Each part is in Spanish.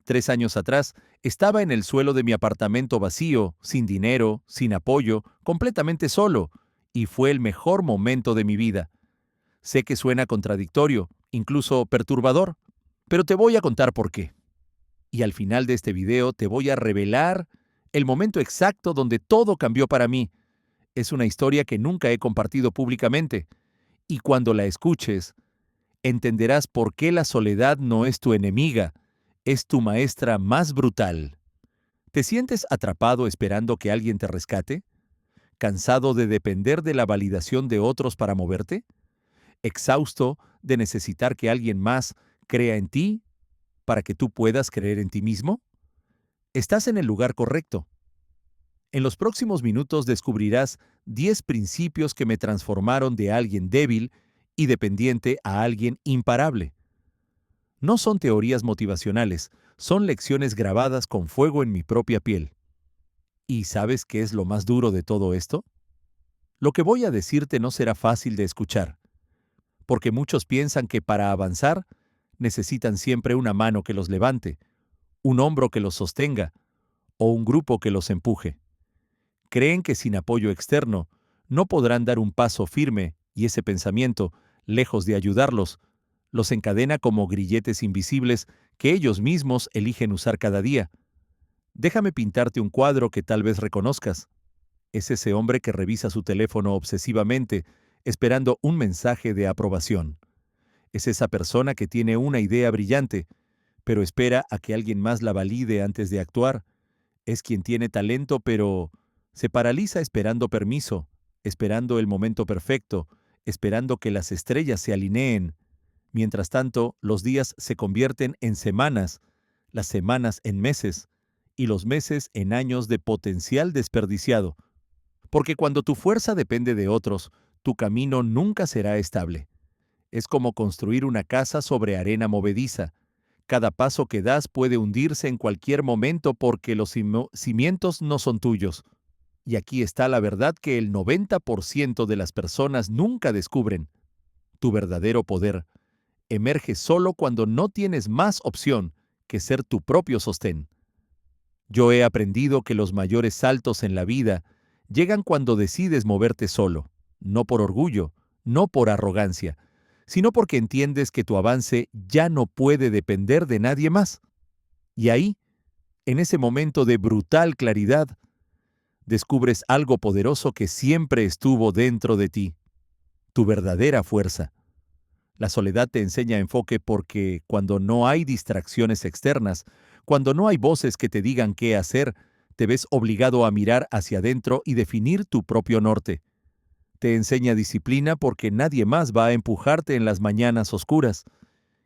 3 años atrás, estaba en el suelo de mi apartamento vacío, sin dinero, sin apoyo, completamente solo, y fue el mejor momento de mi vida. Sé que suena contradictorio, incluso perturbador, pero te voy a contar por qué. Y al final de este video te voy a revelar el momento exacto donde todo cambió para mí. Es una historia que nunca he compartido públicamente, y cuando la escuches, entenderás por qué la soledad no es tu enemiga, es tu maestra más brutal. ¿Te sientes atrapado esperando que alguien te rescate? ¿Cansado de depender de la validación de otros para moverte? ¿Exhausto de necesitar que alguien más crea en ti para que tú puedas creer en ti mismo? Estás en el lugar correcto. En los próximos minutos descubrirás 10 principios que me transformaron de alguien débil y dependiente a alguien imparable. No son teorías motivacionales, son lecciones grabadas con fuego en mi propia piel. ¿Y sabes qué es lo más duro de todo esto? Lo que voy a decirte no será fácil de escuchar, porque muchos piensan que para avanzar necesitan siempre una mano que los levante, un hombro que los sostenga o un grupo que los empuje. Creen que sin apoyo externo no podrán dar un paso firme y ese pensamiento, lejos de ayudarlos, los encadena como grilletes invisibles que ellos mismos eligen usar cada día. Déjame pintarte un cuadro que tal vez reconozcas. Es ese hombre que revisa su teléfono obsesivamente, esperando un mensaje de aprobación. Es esa persona que tiene una idea brillante, pero espera a que alguien más la valide antes de actuar. Es quien tiene talento, pero se paraliza esperando permiso, esperando el momento perfecto, esperando que las estrellas se alineen. Mientras tanto, los días se convierten en semanas, las semanas en meses, y los meses en años de potencial desperdiciado. Porque cuando tu fuerza depende de otros, tu camino nunca será estable. Es como construir una casa sobre arena movediza. Cada paso que das puede hundirse en cualquier momento porque los cimientos no son tuyos. Y aquí está la verdad que el 90% de las personas nunca descubren. Tu verdadero poder emerge solo cuando no tienes más opción que ser tu propio sostén. Yo he aprendido que los mayores saltos en la vida llegan cuando decides moverte solo, no por orgullo, no por arrogancia, sino porque entiendes que tu avance ya no puede depender de nadie más. Y ahí, en ese momento de brutal claridad, descubres algo poderoso que siempre estuvo dentro de ti, tu verdadera fuerza. La soledad te enseña enfoque porque cuando no hay distracciones externas, cuando no hay voces que te digan qué hacer, te ves obligado a mirar hacia adentro y definir tu propio norte. Te enseña disciplina porque nadie más va a empujarte en las mañanas oscuras.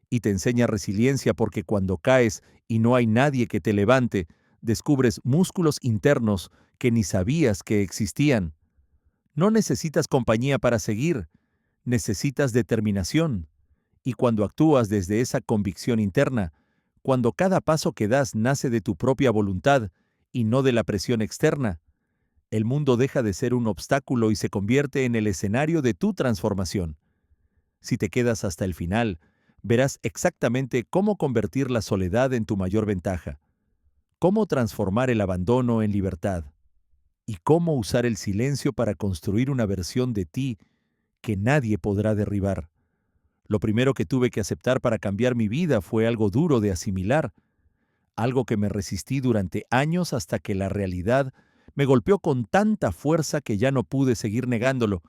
Y te enseña resiliencia porque cuando caes y no hay nadie que te levante, descubres músculos internos que ni sabías que existían. No necesitas compañía para seguir, necesitas determinación. Y cuando actúas desde esa convicción interna, cuando cada paso que das nace de tu propia voluntad y no de la presión externa, el mundo deja de ser un obstáculo y se convierte en el escenario de tu transformación. Si te quedas hasta el final, verás exactamente cómo convertir la soledad en tu mayor ventaja, cómo transformar el abandono en libertad y cómo usar el silencio para construir una versión de ti que nadie podrá derribar. Lo primero que tuve que aceptar para cambiar mi vida fue algo duro de asimilar, algo que me resistí durante años hasta que la realidad me golpeó con tanta fuerza que ya no pude seguir negándolo.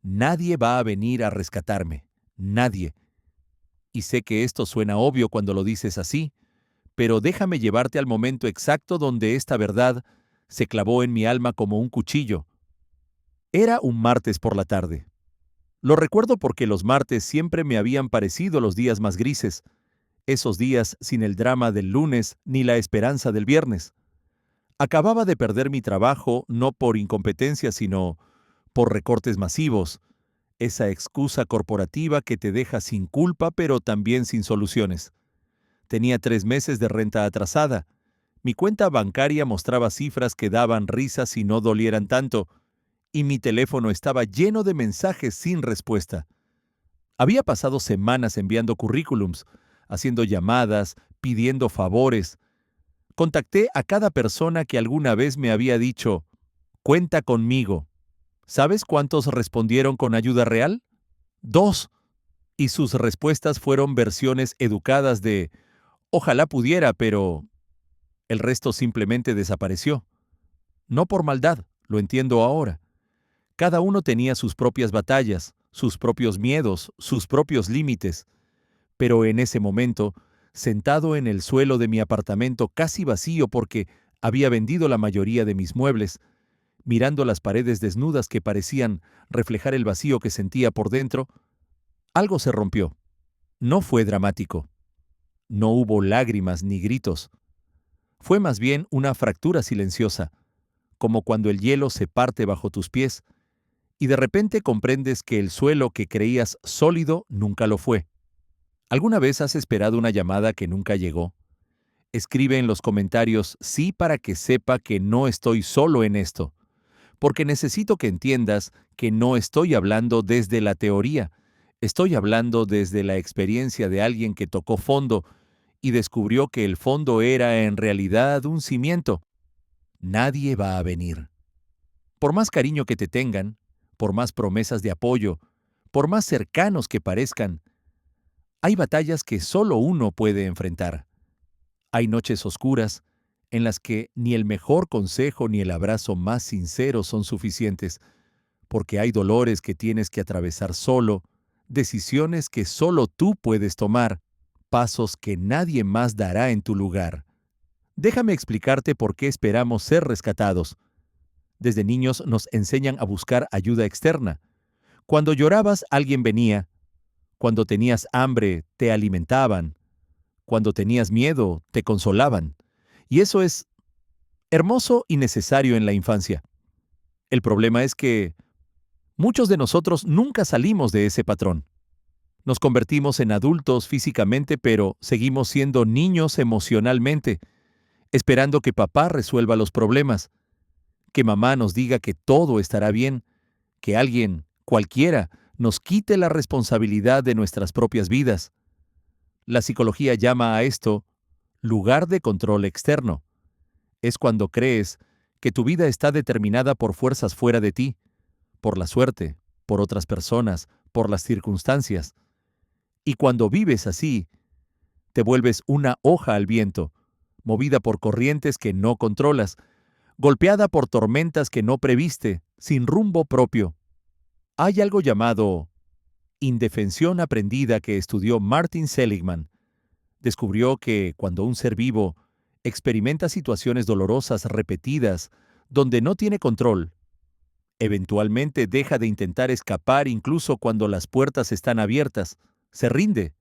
Nadie va a venir a rescatarme, nadie. Y sé que esto suena obvio cuando lo dices así, pero déjame llevarte al momento exacto donde esta verdad se clavó en mi alma como un cuchillo. Era un martes por la tarde. Lo recuerdo porque los martes siempre me habían parecido los días más grises, esos días sin el drama del lunes ni la esperanza del viernes. Acababa de perder mi trabajo no por incompetencia, sino por recortes masivos, esa excusa corporativa que te deja sin culpa pero también sin soluciones. Tenía 3 meses de renta atrasada. Mi cuenta bancaria mostraba cifras que daban risa si no dolieran tanto, y mi teléfono estaba lleno de mensajes sin respuesta. Había pasado semanas enviando currículums, haciendo llamadas, pidiendo favores. Contacté a cada persona que alguna vez me había dicho, cuenta conmigo. ¿Sabes cuántos respondieron con ayuda real? 2. Y sus respuestas fueron versiones educadas de, ojalá pudiera, pero el resto simplemente desapareció. No por maldad, lo entiendo ahora. Cada uno tenía sus propias batallas, sus propios miedos, sus propios límites. Pero en ese momento, sentado en el suelo de mi apartamento casi vacío porque había vendido la mayoría de mis muebles, mirando las paredes desnudas que parecían reflejar el vacío que sentía por dentro, algo se rompió. No fue dramático. No hubo lágrimas ni gritos. Fue más bien una fractura silenciosa, como cuando el hielo se parte bajo tus pies y de repente comprendes que el suelo que creías sólido nunca lo fue. ¿Alguna vez has esperado una llamada que nunca llegó? Escribe en los comentarios sí para que sepa que no estoy solo en esto, porque necesito que entiendas que no estoy hablando desde la teoría, estoy hablando desde la experiencia de alguien que tocó fondo y descubrió que el fondo era en realidad un cimiento. Nadie va a venir. Por más cariño que te tengan, por más promesas de apoyo, por más cercanos que parezcan, hay batallas que solo uno puede enfrentar. Hay noches oscuras en las que ni el mejor consejo ni el abrazo más sincero son suficientes, porque hay dolores que tienes que atravesar solo, decisiones que solo tú puedes tomar, pasos que nadie más dará en tu lugar. Déjame explicarte por qué esperamos ser rescatados. Desde niños nos enseñan a buscar ayuda externa. Cuando llorabas, alguien venía. Cuando tenías hambre, te alimentaban. Cuando tenías miedo, te consolaban. Y eso es hermoso y necesario en la infancia. El problema es que muchos de nosotros nunca salimos de ese patrón. Nos convertimos en adultos físicamente, pero seguimos siendo niños emocionalmente, esperando que papá resuelva los problemas, que mamá nos diga que todo estará bien, que alguien, cualquiera, nos quite la responsabilidad de nuestras propias vidas. La psicología llama a esto lugar de control externo. Es cuando crees que tu vida está determinada por fuerzas fuera de ti, por la suerte, por otras personas, por las circunstancias. Y cuando vives así, te vuelves una hoja al viento, movida por corrientes que no controlas, golpeada por tormentas que no previste, sin rumbo propio. Hay algo llamado indefensión aprendida que estudió Martin Seligman. Descubrió que cuando un ser vivo experimenta situaciones dolorosas repetidas donde no tiene control, eventualmente deja de intentar escapar incluso cuando las puertas están abiertas, se rinde,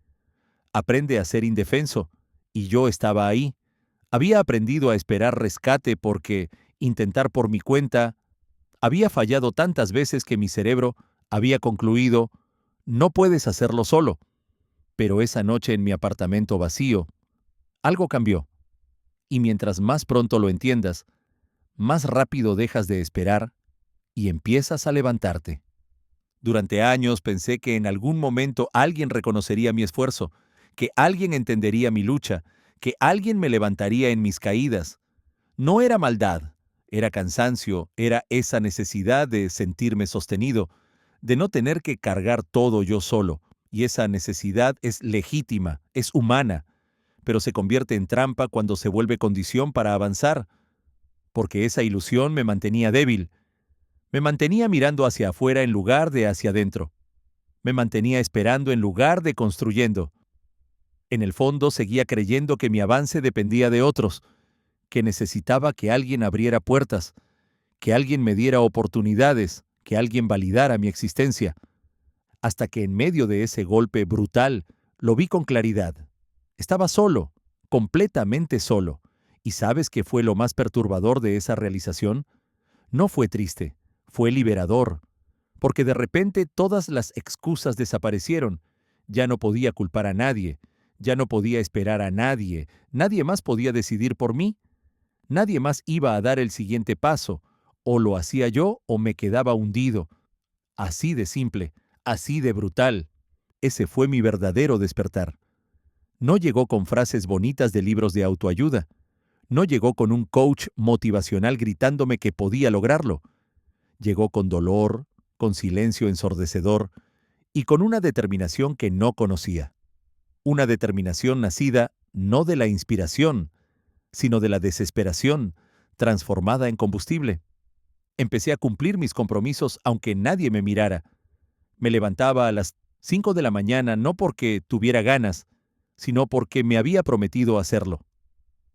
aprende a ser indefenso, y yo estaba ahí. Había aprendido a esperar rescate porque intentar por mi cuenta había fallado tantas veces que mi cerebro había concluido, no puedes hacerlo solo. Pero esa noche en mi apartamento vacío, algo cambió. Y mientras más pronto lo entiendas, más rápido dejas de esperar y empiezas a levantarte. Durante años pensé que en algún momento alguien reconocería mi esfuerzo, que alguien entendería mi lucha, que alguien me levantaría en mis caídas. No era maldad, era cansancio, era esa necesidad de sentirme sostenido, de no tener que cargar todo yo solo. Y esa necesidad es legítima, es humana, pero se convierte en trampa cuando se vuelve condición para avanzar, porque esa ilusión me mantenía débil. Me mantenía mirando hacia afuera en lugar de hacia adentro. Me mantenía esperando en lugar de construyendo. En el fondo seguía creyendo que mi avance dependía de otros, que necesitaba que alguien abriera puertas, que alguien me diera oportunidades, que alguien validara mi existencia. Hasta que en medio de ese golpe brutal lo vi con claridad. Estaba solo, completamente solo. ¿Y sabes qué fue lo más perturbador de esa realización? No fue triste, fue liberador, porque de repente todas las excusas desaparecieron. Ya no podía culpar a nadie, ya no podía esperar a nadie, nadie más podía decidir por mí, nadie más iba a dar el siguiente paso, o lo hacía yo o me quedaba hundido. Así de simple, así de brutal. Ese fue mi verdadero despertar. No llegó con frases bonitas de libros de autoayuda. No llegó con un coach motivacional gritándome que podía lograrlo. Llegó con dolor, con silencio ensordecedor y con una determinación que no conocía. Una determinación nacida no de la inspiración, sino de la desesperación, transformada en combustible. Empecé a cumplir mis compromisos aunque nadie me mirara. Me levantaba a las 5 de la mañana no porque tuviera ganas, sino porque me había prometido hacerlo.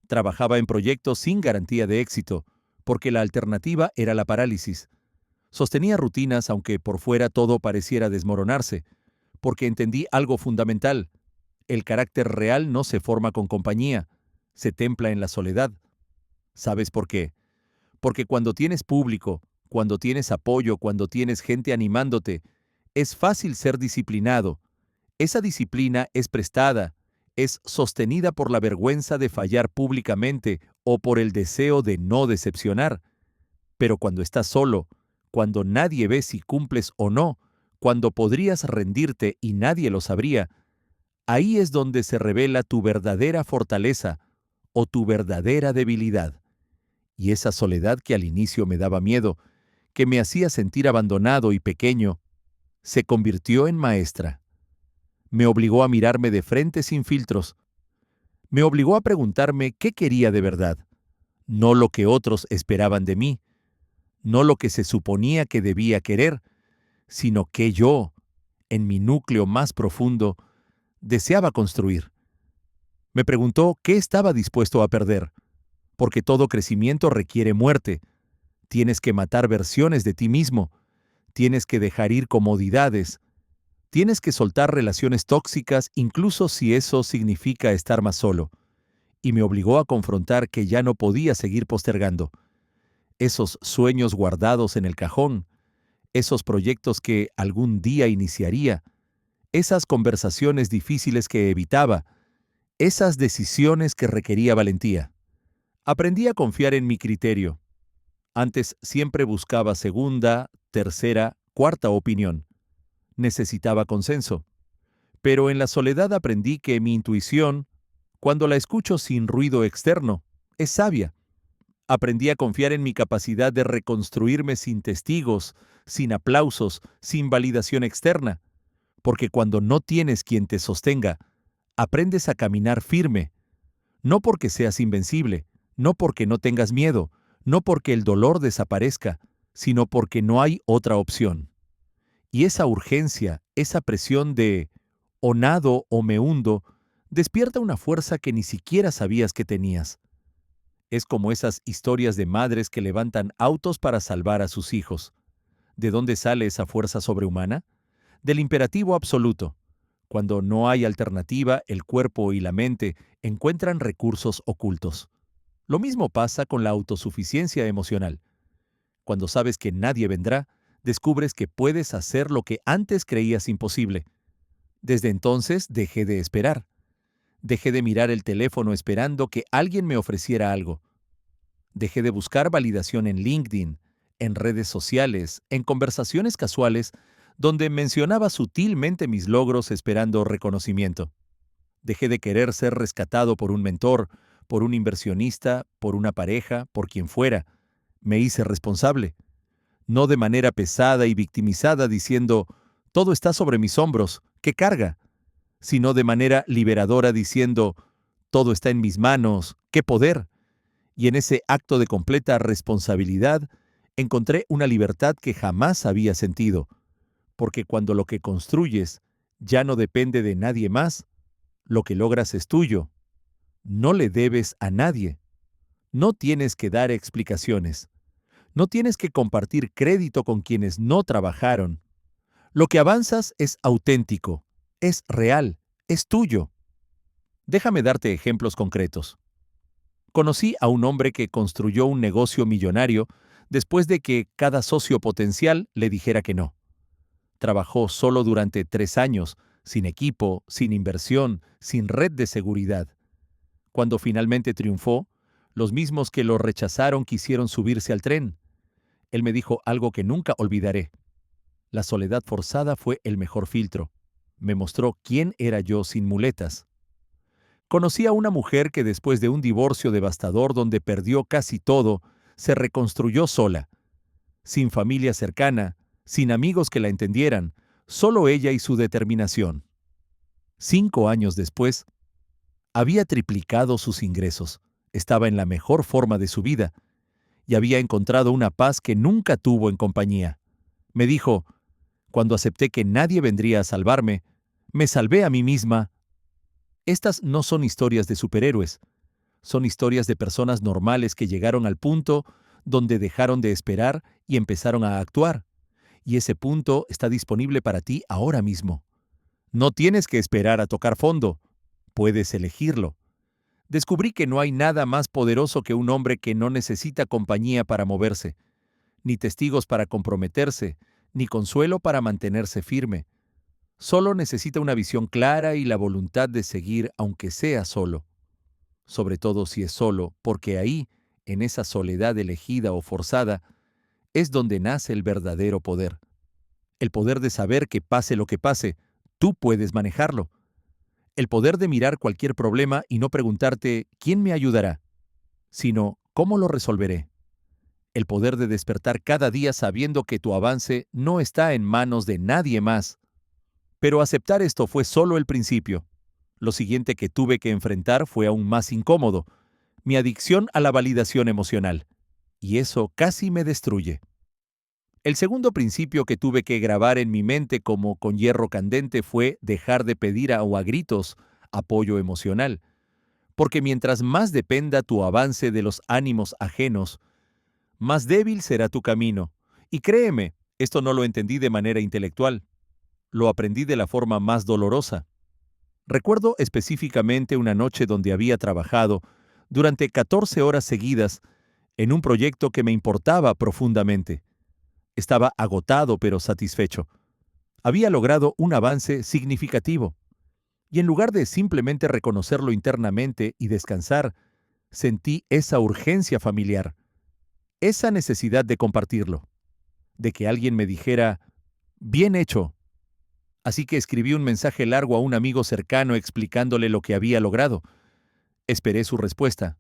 Trabajaba en proyectos sin garantía de éxito, porque la alternativa era la parálisis. Sostenía rutinas aunque por fuera todo pareciera desmoronarse, porque entendí algo fundamental. El carácter real no se forma con compañía, se templa en la soledad. ¿Sabes por qué? Porque cuando tienes público, cuando tienes apoyo, cuando tienes gente animándote, es fácil ser disciplinado. Esa disciplina es prestada, es sostenida por la vergüenza de fallar públicamente o por el deseo de no decepcionar. Pero cuando estás solo, cuando nadie ve si cumples o no, cuando podrías rendirte y nadie lo sabría, ahí es donde se revela tu verdadera fortaleza o tu verdadera debilidad. Y esa soledad que al inicio me daba miedo, que me hacía sentir abandonado y pequeño, se convirtió en maestra. Me obligó a mirarme de frente sin filtros. Me obligó a preguntarme qué quería de verdad, no lo que otros esperaban de mí, no lo que se suponía que debía querer, sino que yo, en mi núcleo más profundo, deseaba construir. Me preguntó qué estaba dispuesto a perder, porque todo crecimiento requiere muerte. Tienes que matar versiones de ti mismo, tienes que dejar ir comodidades, tienes que soltar relaciones tóxicas incluso si eso significa estar más solo. Y me obligó a confrontar que ya no podía seguir postergando. Esos sueños guardados en el cajón, esos proyectos que algún día iniciaría, esas conversaciones difíciles que evitaba, esas decisiones que requería valentía. Aprendí a confiar en mi criterio. Antes siempre buscaba segunda, tercera, cuarta opinión. Necesitaba consenso. Pero en la soledad aprendí que mi intuición, cuando la escucho sin ruido externo, es sabia. Aprendí a confiar en mi capacidad de reconstruirme sin testigos, sin aplausos, sin validación externa, porque cuando no tienes quien te sostenga, aprendes a caminar firme, no porque seas invencible, no porque no tengas miedo, no porque el dolor desaparezca, sino porque no hay otra opción. Y esa urgencia, esa presión de o nado o me hundo, despierta una fuerza que ni siquiera sabías que tenías. Es como esas historias de madres que levantan autos para salvar a sus hijos. ¿De dónde sale esa fuerza sobrehumana? Del imperativo absoluto. Cuando no hay alternativa, el cuerpo y la mente encuentran recursos ocultos. Lo mismo pasa con la autosuficiencia emocional. Cuando sabes que nadie vendrá, descubres que puedes hacer lo que antes creías imposible. Desde entonces dejé de esperar. Dejé de mirar el teléfono esperando que alguien me ofreciera algo. Dejé de buscar validación en LinkedIn, en redes sociales, en conversaciones casuales, donde mencionaba sutilmente mis logros esperando reconocimiento. Dejé de querer ser rescatado por un mentor, por un inversionista, por una pareja, por quien fuera. Me hice responsable. No de manera pesada y victimizada diciendo, todo está sobre mis hombros, qué carga, sino de manera liberadora diciendo, todo está en mis manos, qué poder. Y en ese acto de completa responsabilidad encontré una libertad que jamás había sentido, porque cuando lo que construyes ya no depende de nadie más, lo que logras es tuyo. No le debes a nadie. No tienes que dar explicaciones. No tienes que compartir crédito con quienes no trabajaron. Lo que avanzas es auténtico, es real, es tuyo. Déjame darte ejemplos concretos. Conocí a un hombre que construyó un negocio millonario después de que cada socio potencial le dijera que no. Trabajó solo durante 3 años, sin equipo, sin inversión, sin red de seguridad. Cuando finalmente triunfó, los mismos que lo rechazaron quisieron subirse al tren. Él me dijo algo que nunca olvidaré. La soledad forzada fue el mejor filtro. Me mostró quién era yo sin muletas. Conocí a una mujer que después de un divorcio devastador donde perdió casi todo, se reconstruyó sola, sin familia cercana, sin amigos que la entendieran, solo ella y su determinación. 5 años después, había triplicado sus ingresos, estaba en la mejor forma de su vida y había encontrado una paz que nunca tuvo en compañía. Me dijo, cuando acepté que nadie vendría a salvarme, me salvé a mí misma. Estas no son historias de superhéroes, son historias de personas normales que llegaron al punto donde dejaron de esperar y empezaron a actuar. Y ese punto está disponible para ti ahora mismo. No tienes que esperar a tocar fondo, puedes elegirlo. Descubrí que no hay nada más poderoso que un hombre que no necesita compañía para moverse, ni testigos para comprometerse, ni consuelo para mantenerse firme. Solo necesita una visión clara y la voluntad de seguir aunque sea solo. Sobre todo si es solo, porque ahí, en esa soledad elegida o forzada, es donde nace el verdadero poder. El poder de saber que pase lo que pase, tú puedes manejarlo. El poder de mirar cualquier problema y no preguntarte ¿quién me ayudará?, sino ¿cómo lo resolveré? El poder de despertar cada día sabiendo que tu avance no está en manos de nadie más. Pero aceptar esto fue solo el principio. Lo siguiente que tuve que enfrentar fue aún más incómodo, mi adicción a la validación emocional. Y eso casi me destruye. El segundo principio que tuve que grabar en mi mente como con hierro candente fue dejar de pedir o a gritos apoyo emocional. Porque mientras más dependa tu avance de los ánimos ajenos, más débil será tu camino. Y créeme, esto no lo entendí de manera intelectual. Lo aprendí de la forma más dolorosa. Recuerdo específicamente una noche donde había trabajado durante 14 horas seguidas en un proyecto que me importaba profundamente. Estaba agotado pero satisfecho. Había logrado un avance significativo. Y en lugar de simplemente reconocerlo internamente y descansar, sentí esa urgencia familiar, esa necesidad de compartirlo, de que alguien me dijera, bien hecho. Así que escribí un mensaje largo a un amigo cercano explicándole lo que había logrado. Esperé su respuesta.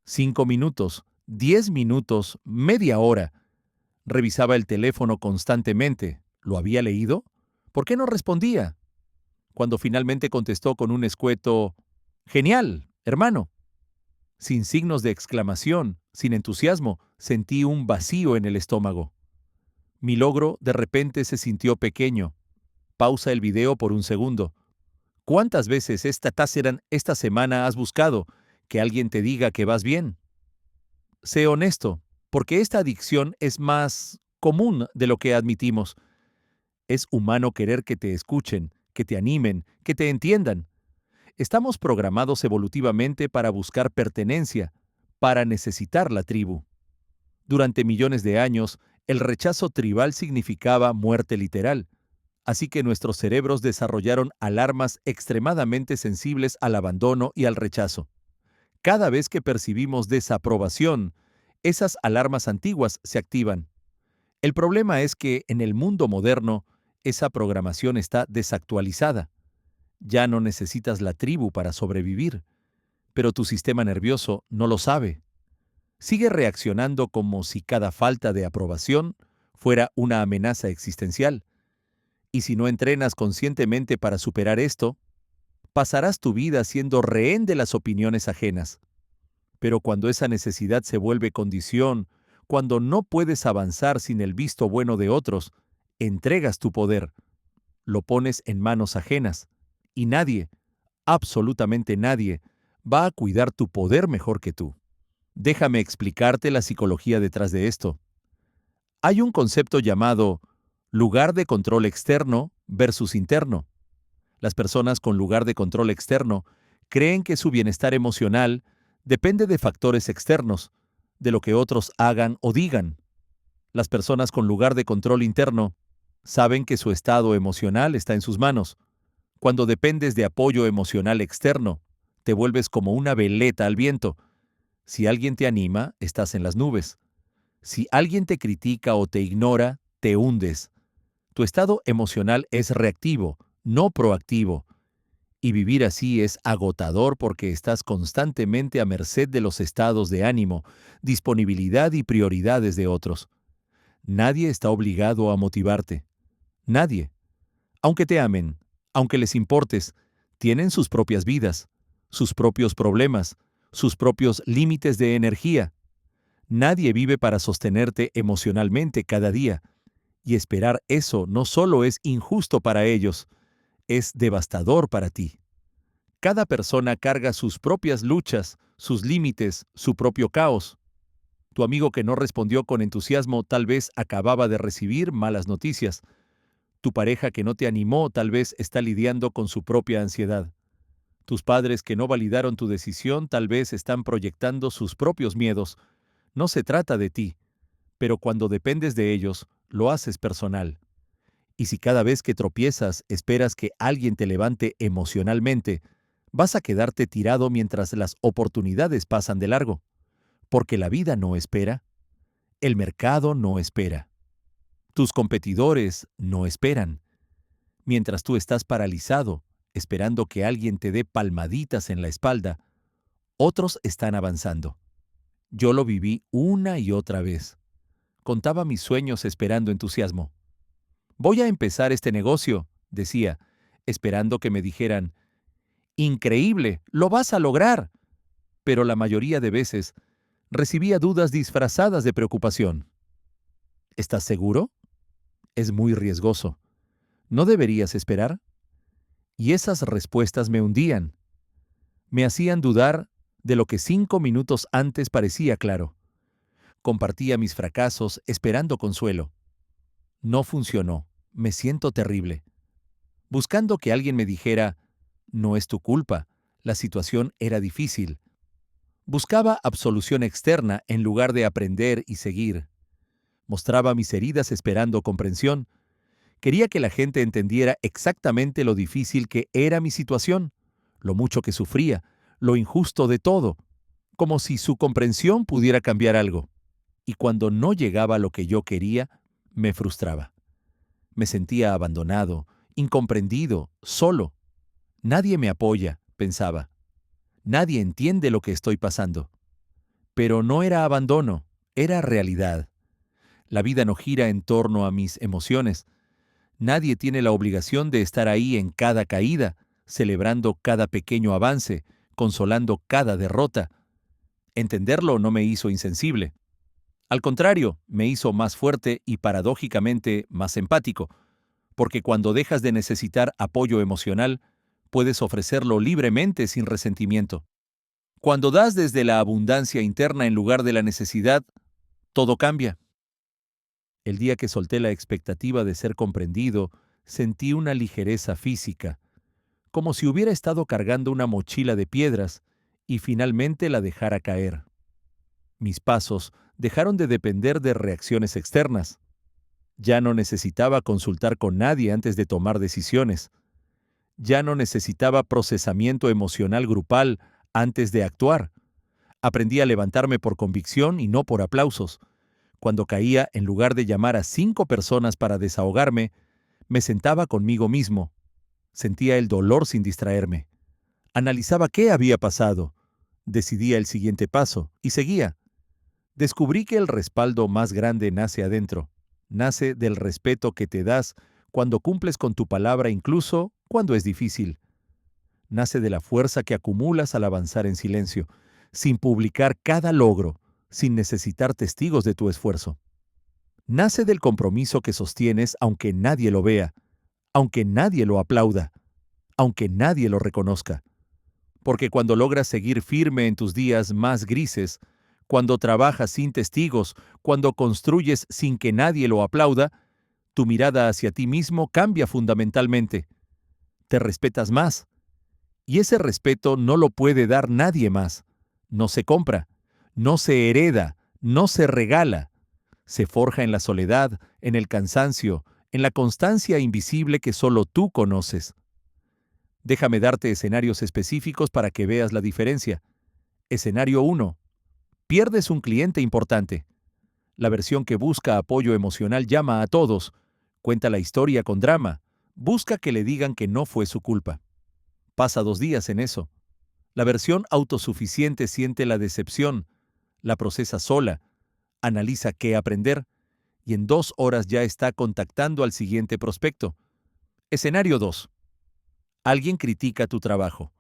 5 minutos, 10 minutos, media hora. Revisaba el teléfono constantemente. ¿Lo había leído? ¿Por qué no respondía? Cuando finalmente contestó con un escueto, «Genial, hermano». Sin signos de exclamación, sin entusiasmo, sentí un vacío en el estómago. Mi logro de repente se sintió pequeño. Pausa el video por un segundo. ¿Cuántas veces esta semana has buscado que alguien te diga que vas bien? Sé honesto, porque esta adicción es más común de lo que admitimos. Es humano querer que te escuchen, que te animen, que te entiendan. Estamos programados evolutivamente para buscar pertenencia, para necesitar la tribu. Durante millones de años, el rechazo tribal significaba muerte literal. Así que nuestros cerebros desarrollaron alarmas extremadamente sensibles al abandono y al rechazo. Cada vez que percibimos desaprobación, esas alarmas antiguas se activan. El problema es que en el mundo moderno, esa programación está desactualizada. Ya no necesitas la tribu para sobrevivir, pero tu sistema nervioso no lo sabe. Sigue reaccionando como si cada falta de aprobación fuera una amenaza existencial. Y si no entrenas conscientemente para superar esto, pasarás tu vida siendo rehén de las opiniones ajenas. Pero cuando esa necesidad se vuelve condición, cuando no puedes avanzar sin el visto bueno de otros, entregas tu poder, lo pones en manos ajenas, y nadie, absolutamente nadie, va a cuidar tu poder mejor que tú. Déjame explicarte la psicología detrás de esto. Hay un concepto llamado lugar de control externo versus interno. Las personas con lugar de control externo creen que su bienestar emocional depende de factores externos, de lo que otros hagan o digan. Las personas con lugar de control interno saben que su estado emocional está en sus manos. Cuando dependes de apoyo emocional externo, te vuelves como una veleta al viento. Si alguien te anima, estás en las nubes. Si alguien te critica o te ignora, te hundes. Tu estado emocional es reactivo, no proactivo. Y vivir así es agotador porque estás constantemente a merced de los estados de ánimo, disponibilidad y prioridades de otros. Nadie está obligado a motivarte. Nadie. Aunque te amen, aunque les importes, tienen sus propias vidas, sus propios problemas, sus propios límites de energía. Nadie vive para sostenerte emocionalmente cada día, y esperar eso no solo es injusto para ellos, es devastador para ti. Cada persona carga sus propias luchas, sus límites, su propio caos. Tu amigo que no respondió con entusiasmo tal vez acababa de recibir malas noticias. Tu pareja que no te animó tal vez está lidiando con su propia ansiedad. Tus padres que no validaron tu decisión tal vez están proyectando sus propios miedos. No se trata de ti, pero cuando dependes de ellos, lo haces personal. Y si cada vez que tropiezas esperas que alguien te levante emocionalmente, vas a quedarte tirado mientras las oportunidades pasan de largo. Porque la vida no espera, el mercado no espera, tus competidores no esperan. Mientras tú estás paralizado, esperando que alguien te dé palmaditas en la espalda, otros están avanzando. Yo lo viví una y otra vez. Contaba mis sueños esperando entusiasmo. Voy a empezar este negocio, decía, esperando que me dijeran, increíble, lo vas a lograr. Pero la mayoría de veces recibía dudas disfrazadas de preocupación. ¿Estás seguro? Es muy riesgoso. ¿No deberías esperar? Y esas respuestas me hundían. Me hacían dudar de lo que 5 minutos antes parecía claro. Compartía mis fracasos esperando consuelo. No funcionó. Me siento terrible. Buscando que alguien me dijera, no es tu culpa, la situación era difícil. Buscaba absolución externa en lugar de aprender y seguir. Mostraba mis heridas esperando comprensión. Quería que la gente entendiera exactamente lo difícil que era mi situación, lo mucho que sufría, lo injusto de todo, como si su comprensión pudiera cambiar algo. Y cuando no llegaba lo que yo quería, me frustraba. Me sentía abandonado, incomprendido, solo. Nadie me apoya, pensaba. Nadie entiende lo que estoy pasando. Pero no era abandono, era realidad. La vida no gira en torno a mis emociones. Nadie tiene la obligación de estar ahí en cada caída, celebrando cada pequeño avance, consolando cada derrota. Entenderlo no me hizo insensible. Al contrario, me hizo más fuerte y paradójicamente más empático, porque cuando dejas de necesitar apoyo emocional, puedes ofrecerlo libremente sin resentimiento. Cuando das desde la abundancia interna en lugar de la necesidad, todo cambia. El día que solté la expectativa de ser comprendido, sentí una ligereza física, como si hubiera estado cargando una mochila de piedras y finalmente la dejara caer. Mis pasos dejaron de depender de reacciones externas. Ya no necesitaba consultar con nadie antes de tomar decisiones. Ya no necesitaba procesamiento emocional grupal antes de actuar. Aprendí a levantarme por convicción y no por aplausos. Cuando caía, en lugar de llamar a 5 personas para desahogarme, me sentaba conmigo mismo. Sentía el dolor sin distraerme. Analizaba qué había pasado. Decidía el siguiente paso y seguía. Descubrí que el respaldo más grande nace adentro. Nace del respeto que te das cuando cumples con tu palabra incluso cuando es difícil. Nace de la fuerza que acumulas al avanzar en silencio, sin publicar cada logro, sin necesitar testigos de tu esfuerzo. Nace del compromiso que sostienes aunque nadie lo vea, aunque nadie lo aplauda, aunque nadie lo reconozca. Porque cuando logras seguir firme en tus días más grises, cuando trabajas sin testigos, cuando construyes sin que nadie lo aplauda, tu mirada hacia ti mismo cambia fundamentalmente. Te respetas más. Y ese respeto no lo puede dar nadie más. No se compra, no se hereda, no se regala. Se forja en la soledad, en el cansancio, en la constancia invisible que solo tú conoces. Déjame darte escenarios específicos para que veas la diferencia. Escenario 1. Pierdes un cliente importante. La versión que busca apoyo emocional llama a todos, cuenta la historia con drama, busca que le digan que no fue su culpa. Pasa 2 días en eso. La versión autosuficiente siente la decepción, la procesa sola, analiza qué aprender y en 2 horas ya está contactando al siguiente prospecto. Escenario 2. Alguien critica tu trabajo.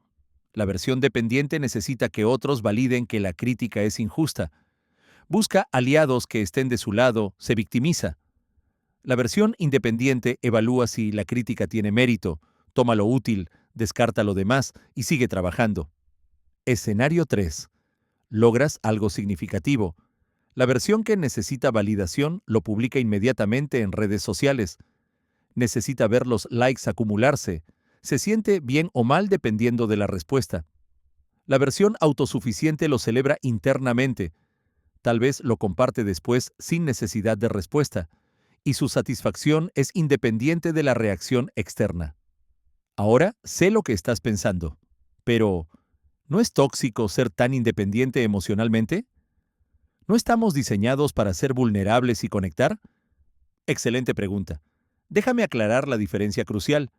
La versión dependiente necesita que otros validen que la crítica es injusta. Busca aliados que estén de su lado, se victimiza. La versión independiente evalúa si la crítica tiene mérito, toma lo útil, descarta lo demás y sigue trabajando. Escenario 3. Logras algo significativo. La versión que necesita validación lo publica inmediatamente en redes sociales. Necesita ver los likes acumularse. Se siente bien o mal dependiendo de la respuesta. La versión autosuficiente lo celebra internamente. Tal vez lo comparte después sin necesidad de respuesta. Y su satisfacción es independiente de la reacción externa. Ahora sé lo que estás pensando. Pero, ¿no es tóxico ser tan independiente emocionalmente? ¿No estamos diseñados para ser vulnerables y conectar? Excelente pregunta. Déjame aclarar la diferencia crucial.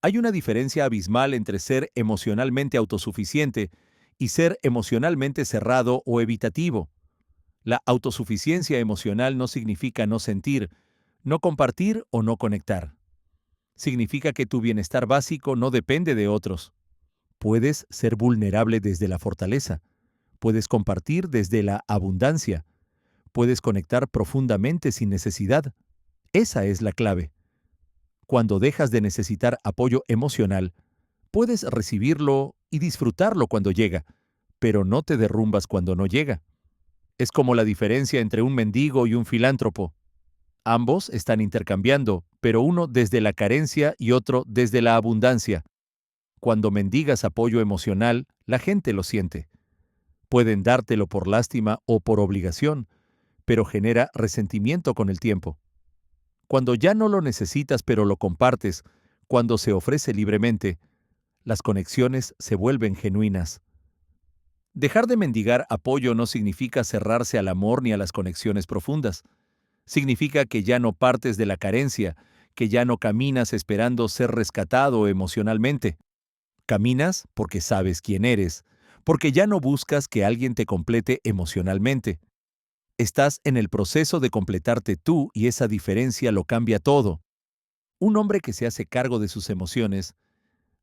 Hay una diferencia abismal entre ser emocionalmente autosuficiente y ser emocionalmente cerrado o evitativo. La autosuficiencia emocional no significa no sentir, no compartir o no conectar. Significa que tu bienestar básico no depende de otros. Puedes ser vulnerable desde la fortaleza. Puedes compartir desde la abundancia. Puedes conectar profundamente sin necesidad. Esa es la clave. Cuando dejas de necesitar apoyo emocional, puedes recibirlo y disfrutarlo cuando llega, pero no te derrumbas cuando no llega. Es como la diferencia entre un mendigo y un filántropo. Ambos están intercambiando, pero uno desde la carencia y otro desde la abundancia. Cuando mendigas apoyo emocional, la gente lo siente. Pueden dártelo por lástima o por obligación, pero genera resentimiento con el tiempo. Cuando ya no lo necesitas pero lo compartes, cuando se ofrece libremente, las conexiones se vuelven genuinas. Dejar de mendigar apoyo no significa cerrarse al amor ni a las conexiones profundas. Significa que ya no partes de la carencia, que ya no caminas esperando ser rescatado emocionalmente. Caminas porque sabes quién eres, porque ya no buscas que alguien te complete emocionalmente. Estás en el proceso de completarte tú y esa diferencia lo cambia todo. Un hombre que se hace cargo de sus emociones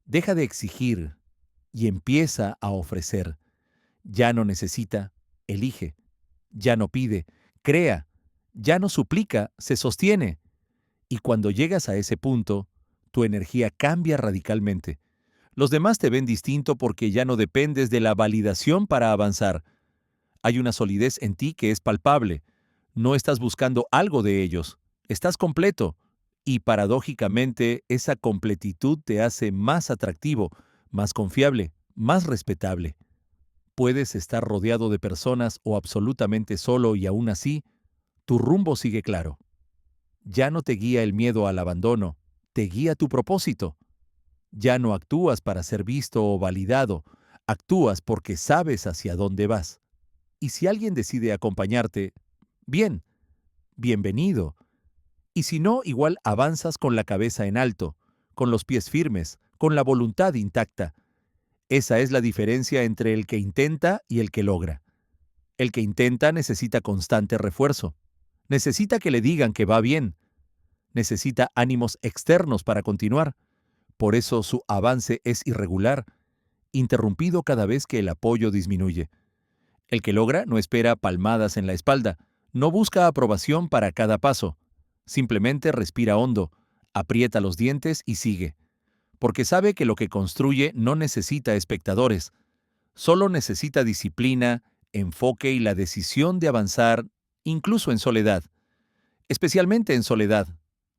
deja de exigir y empieza a ofrecer. Ya no necesita, elige. Ya no pide, crea. Ya no suplica, se sostiene. Y cuando llegas a ese punto, tu energía cambia radicalmente. Los demás te ven distinto porque ya no dependes de la validación para avanzar. Hay una solidez en ti que es palpable. No estás buscando algo de ellos. Estás completo. Y paradójicamente, esa completitud te hace más atractivo, más confiable, más respetable. Puedes estar rodeado de personas o absolutamente solo y aún así, tu rumbo sigue claro. Ya no te guía el miedo al abandono, te guía tu propósito. Ya no actúas para ser visto o validado, actúas porque sabes hacia dónde vas. Y si alguien decide acompañarte, bien, bienvenido. Y si no, igual avanzas con la cabeza en alto, con los pies firmes, con la voluntad intacta. Esa es la diferencia entre el que intenta y el que logra. El que intenta necesita constante refuerzo. Necesita que le digan que va bien. Necesita ánimos externos para continuar. Por eso su avance es irregular, interrumpido cada vez que el apoyo disminuye. El que logra no espera palmadas en la espalda, no busca aprobación para cada paso. Simplemente respira hondo, aprieta los dientes y sigue. Porque sabe que lo que construye no necesita espectadores, solo necesita disciplina, enfoque y la decisión de avanzar, incluso en soledad. Especialmente en soledad,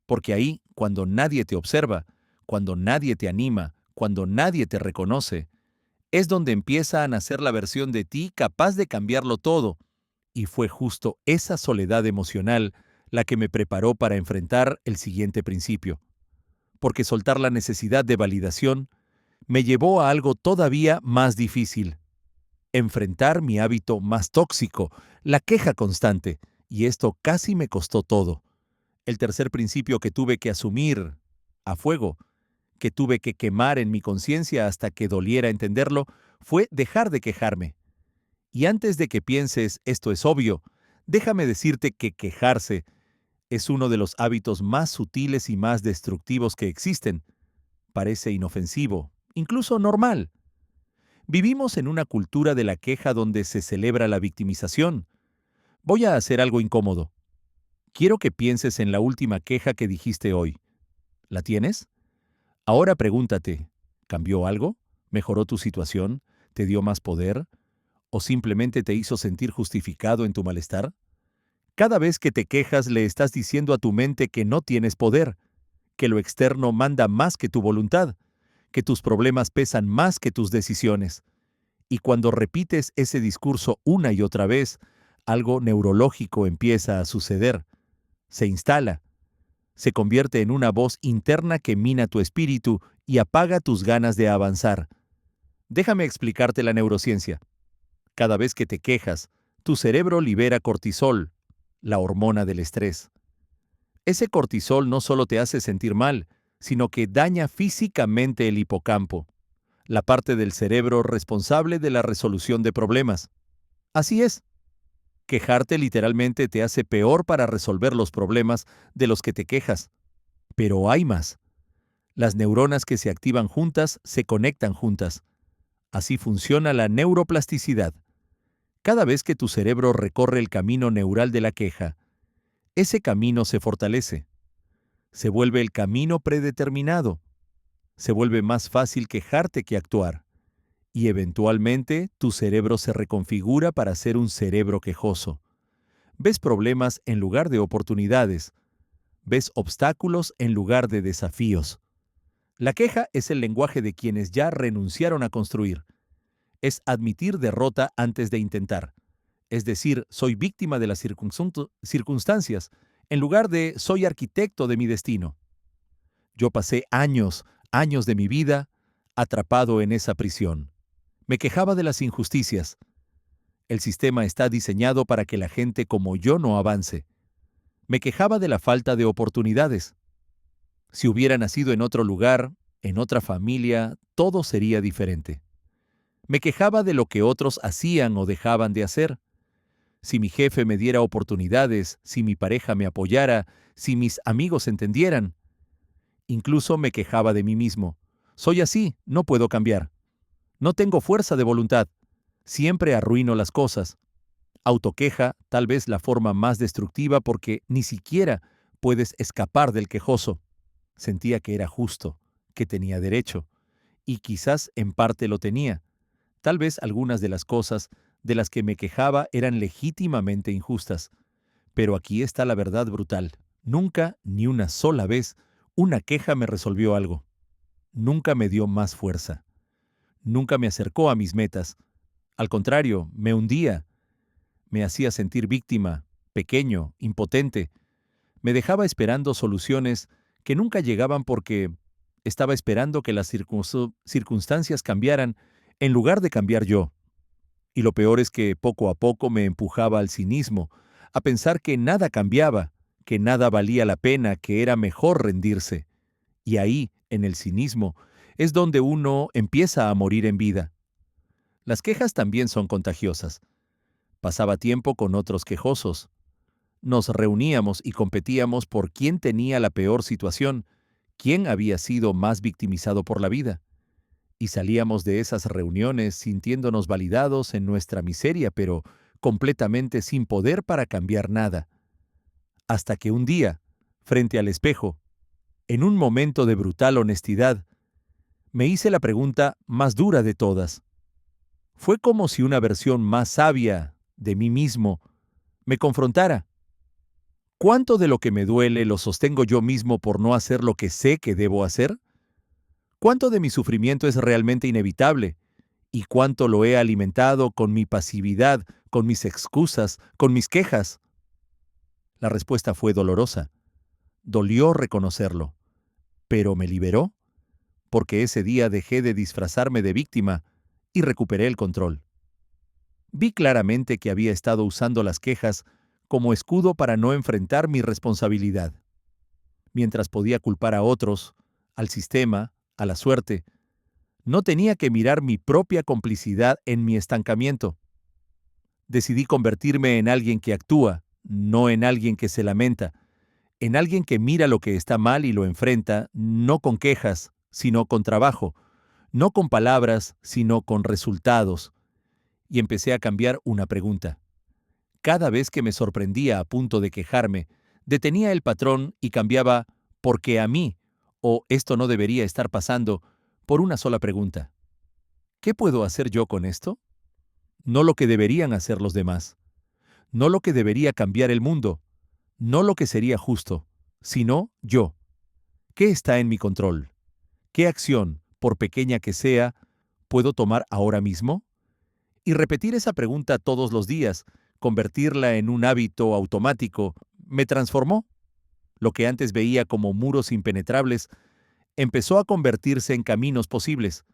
porque ahí, cuando nadie te observa, cuando nadie te anima, cuando nadie te reconoce, es donde empieza a nacer la versión de ti capaz de cambiarlo todo. Y fue justo esa soledad emocional la que me preparó para enfrentar el siguiente principio. Porque soltar la necesidad de validación me llevó a algo todavía más difícil. Enfrentar mi hábito más tóxico, la queja constante, y esto casi me costó todo. El tercer principio que tuve que asumir a fuego, que tuve que quemar en mi conciencia hasta que doliera entenderlo, fue dejar de quejarme. Y antes de que pienses esto es obvio, déjame decirte que quejarse es uno de los hábitos más sutiles y más destructivos que existen. Parece inofensivo, incluso normal. Vivimos en una cultura de la queja donde se celebra la victimización. Voy a hacer algo incómodo. Quiero que pienses en la última queja que dijiste hoy. ¿La tienes? Ahora pregúntate, ¿cambió algo? ¿Mejoró tu situación? ¿Te dio más poder? ¿O simplemente te hizo sentir justificado en tu malestar? Cada vez que te quejas le estás diciendo a tu mente que no tienes poder, que lo externo manda más que tu voluntad, que tus problemas pesan más que tus decisiones. Y cuando repites ese discurso una y otra vez, algo neurológico empieza a suceder. Se instala, se convierte en una voz interna que mina tu espíritu y apaga tus ganas de avanzar. Déjame explicarte la neurociencia. Cada vez que te quejas, tu cerebro libera cortisol, la hormona del estrés. Ese cortisol no solo te hace sentir mal, sino que daña físicamente el hipocampo, la parte del cerebro responsable de la resolución de problemas. Así es, quejarte literalmente te hace peor para resolver los problemas de los que te quejas. Pero hay más. Las neuronas que se activan juntas se conectan juntas. Así funciona la neuroplasticidad. Cada vez que tu cerebro recorre el camino neural de la queja, ese camino se fortalece. Se vuelve el camino predeterminado. Se vuelve más fácil quejarte que actuar. Y eventualmente tu cerebro se reconfigura para ser un cerebro quejoso. Ves problemas en lugar de oportunidades. Ves obstáculos en lugar de desafíos. La queja es el lenguaje de quienes ya renunciaron a construir. Es admitir derrota antes de intentar. Es decir, soy víctima de las circunstancias, en lugar de soy arquitecto de mi destino. Yo pasé años de mi vida atrapado en esa prisión. Me quejaba de las injusticias. El sistema está diseñado para que la gente como yo no avance. Me quejaba de la falta de oportunidades. Si hubiera nacido en otro lugar, en otra familia, todo sería diferente. Me quejaba de lo que otros hacían o dejaban de hacer. Si mi jefe me diera oportunidades, si mi pareja me apoyara, si mis amigos entendieran. Incluso me quejaba de mí mismo. Soy así, no puedo cambiar. No tengo fuerza de voluntad. Siempre arruino las cosas. Autoqueja, tal vez la forma más destructiva porque ni siquiera puedes escapar del quejoso. Sentía que era justo, que tenía derecho, y quizás en parte lo tenía. Tal vez algunas de las cosas de las que me quejaba eran legítimamente injustas. Pero aquí está la verdad brutal. Nunca, ni una sola vez, una queja me resolvió algo. Nunca me dio más fuerza. Nunca me acercó a mis metas. Al contrario, me hundía. Me hacía sentir víctima, pequeño, impotente. Me dejaba esperando soluciones que nunca llegaban porque estaba esperando que las circunstancias cambiaran en lugar de cambiar yo. Y lo peor es que poco a poco me empujaba al cinismo, a pensar que nada cambiaba, que nada valía la pena, que era mejor rendirse. Y ahí, en el cinismo, es donde uno empieza a morir en vida. Las quejas también son contagiosas. Pasaba tiempo con otros quejosos. Nos reuníamos y competíamos por quién tenía la peor situación, quién había sido más victimizado por la vida. Y salíamos de esas reuniones sintiéndonos validados en nuestra miseria, pero completamente sin poder para cambiar nada. Hasta que un día, frente al espejo, en un momento de brutal honestidad, me hice la pregunta más dura de todas. Fue como si una versión más sabia de mí mismo me confrontara. ¿Cuánto de lo que me duele lo sostengo yo mismo por no hacer lo que sé que debo hacer? ¿Cuánto de mi sufrimiento es realmente inevitable? ¿Y cuánto lo he alimentado con mi pasividad, con mis excusas, con mis quejas? La respuesta fue dolorosa. Dolió reconocerlo. Pero me liberó, porque ese día dejé de disfrazarme de víctima y recuperé el control. Vi claramente que había estado usando las quejas como escudo para no enfrentar mi responsabilidad. Mientras podía culpar a otros, al sistema, a la suerte. No tenía que mirar mi propia complicidad en mi estancamiento. Decidí convertirme en alguien que actúa, no en alguien que se lamenta, en alguien que mira lo que está mal y lo enfrenta, no con quejas, sino con trabajo, no con palabras, sino con resultados. Y empecé a cambiar una pregunta. Cada vez que me sorprendía a punto de quejarme, detenía el patrón y cambiaba ¿por qué a mí? O esto no debería estar pasando por una sola pregunta. ¿Qué puedo hacer yo con esto? No lo que deberían hacer los demás, no lo que debería cambiar el mundo, no lo que sería justo, sino yo. ¿Qué está en mi control? ¿Qué acción, por pequeña que sea, puedo tomar ahora mismo? Y repetir esa pregunta todos los días, convertirla en un hábito automático, me transformó. Lo que antes veía como muros impenetrables empezó a convertirse en caminos posibles.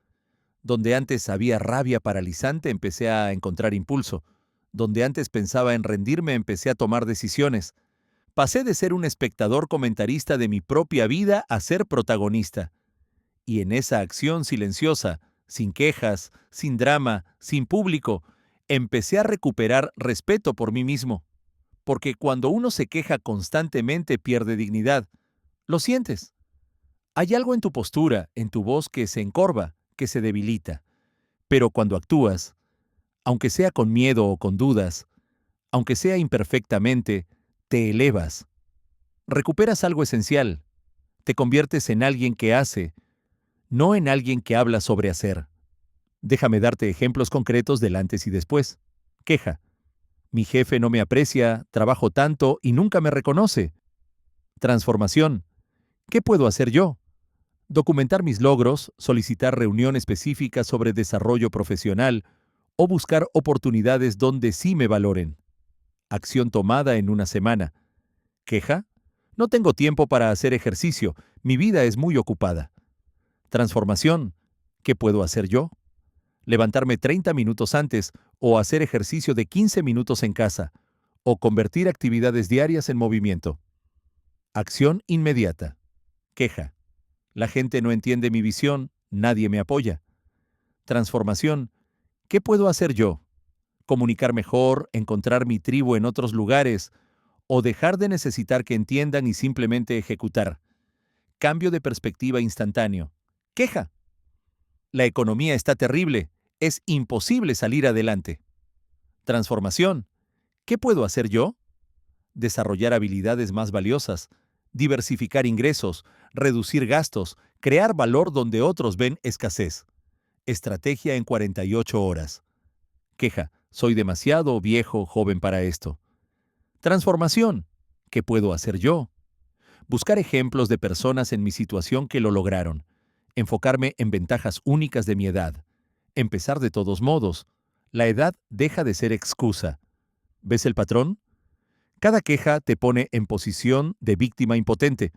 Donde antes había rabia paralizante, empecé a encontrar impulso. Donde antes pensaba en rendirme, empecé a tomar decisiones. Pasé de ser un espectador comentarista de mi propia vida a ser protagonista. Y en esa acción silenciosa, sin quejas, sin drama, sin público, empecé a recuperar respeto por mí mismo. Porque cuando uno se queja constantemente pierde dignidad. Lo sientes. Hay algo en tu postura, en tu voz que se encorva, que se debilita. Pero cuando actúas, aunque sea con miedo o con dudas, aunque sea imperfectamente, te elevas. Recuperas algo esencial. Te conviertes en alguien que hace, no en alguien que habla sobre hacer. Déjame darte ejemplos concretos del antes y después. Queja. Mi jefe no me aprecia, trabajo tanto y nunca me reconoce. Transformación. ¿Qué puedo hacer yo? Documentar mis logros, solicitar reunión específica sobre desarrollo profesional o buscar oportunidades donde sí me valoren. Acción tomada en una semana. ¿Queja? No tengo tiempo para hacer ejercicio, mi vida es muy ocupada. Transformación. ¿Qué puedo hacer yo? Levantarme 30 minutos antes o hacer ejercicio de 15 minutos en casa o convertir actividades diarias en movimiento. Acción inmediata. Queja. La gente no entiende mi visión, nadie me apoya. Transformación. ¿Qué puedo hacer yo? Comunicar mejor, encontrar mi tribu en otros lugares o dejar de necesitar que entiendan y simplemente ejecutar. Cambio de perspectiva instantáneo. Queja. La economía está terrible. Es imposible salir adelante. Transformación. ¿Qué puedo hacer yo? Desarrollar habilidades más valiosas, diversificar ingresos, reducir gastos, crear valor donde otros ven escasez. Estrategia en 48 horas. Queja. Soy demasiado viejo, joven para esto. Transformación. ¿Qué puedo hacer yo? Buscar ejemplos de personas en mi situación que lo lograron. Enfocarme en ventajas únicas de mi edad. Empezar de todos modos. La edad deja de ser excusa. ¿Ves el patrón? Cada queja te pone en posición de víctima impotente.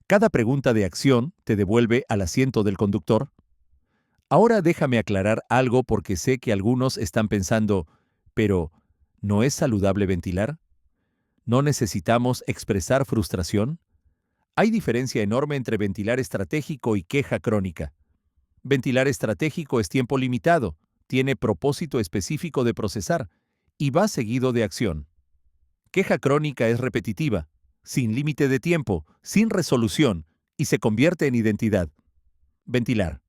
Cada pregunta de acción te devuelve al asiento del conductor. Ahora déjame aclarar algo porque sé que algunos están pensando, pero ¿no es saludable ventilar? ¿No necesitamos expresar frustración? Hay diferencia enorme entre ventilar estratégico y queja crónica. Ventilar estratégico es tiempo limitado, tiene propósito específico de procesar y va seguido de acción. Queja crónica es repetitiva, sin límite de tiempo, sin resolución y se convierte en identidad. Ventilar.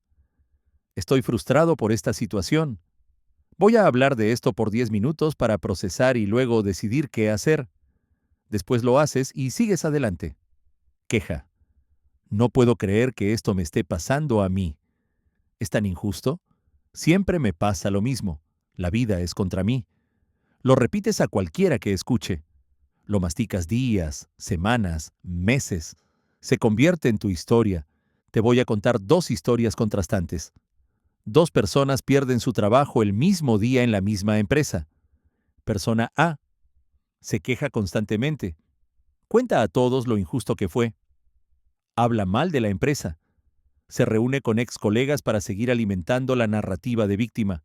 Estoy frustrado por esta situación. Voy a hablar de esto por 10 minutos para procesar y luego decidir qué hacer. Después lo haces y sigues adelante. Queja. No puedo creer que esto me esté pasando a mí. ¿Es tan injusto? Siempre me pasa lo mismo. La vida es contra mí. Lo repites a cualquiera que escuche. Lo masticas días, semanas, meses. Se convierte en tu historia. Te voy a contar dos historias contrastantes. Dos personas pierden su trabajo el mismo día en la misma empresa. Persona A. Se queja constantemente. Cuenta a todos lo injusto que fue. Habla mal de la empresa. Se reúne con ex colegas para seguir alimentando la narrativa de víctima.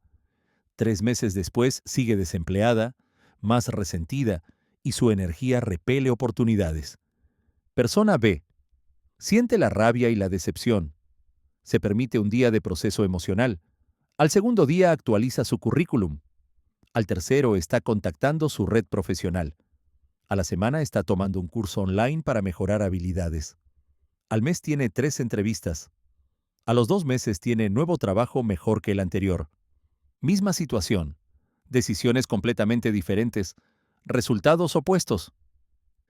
3 meses después sigue desempleada, más resentida, y su energía repele oportunidades. Persona B. Siente la rabia y la decepción. Se permite un día de proceso emocional. Al segundo día actualiza su currículum. Al tercero está contactando su red profesional. A la semana está tomando un curso online para mejorar habilidades. Al mes tiene 3 entrevistas. A los 2 meses tiene nuevo trabajo mejor que el anterior. Misma situación. Decisiones completamente diferentes. Resultados opuestos.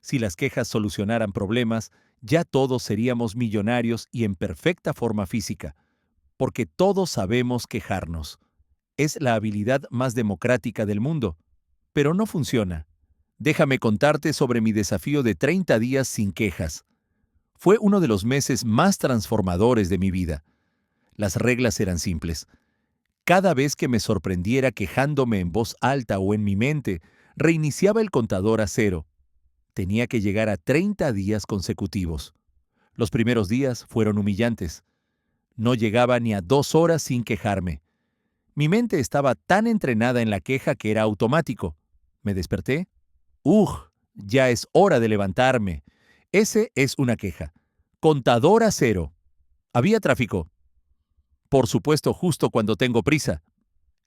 Si las quejas solucionaran problemas, ya todos seríamos millonarios y en perfecta forma física, porque todos sabemos quejarnos. Es la habilidad más democrática del mundo, pero no funciona. Déjame contarte sobre mi desafío de 30 días sin quejas. Fue uno de los meses más transformadores de mi vida. Las reglas eran simples. Cada vez que me sorprendiera quejándome en voz alta o en mi mente, reiniciaba el contador a cero. Tenía que llegar a 30 días consecutivos. Los primeros días fueron humillantes. No llegaba ni a 2 horas sin quejarme. Mi mente estaba tan entrenada en la queja que era automático. Me desperté. Ya es hora de levantarme. Ese es una queja. Contador a cero. Había tráfico. Por supuesto, justo cuando tengo prisa.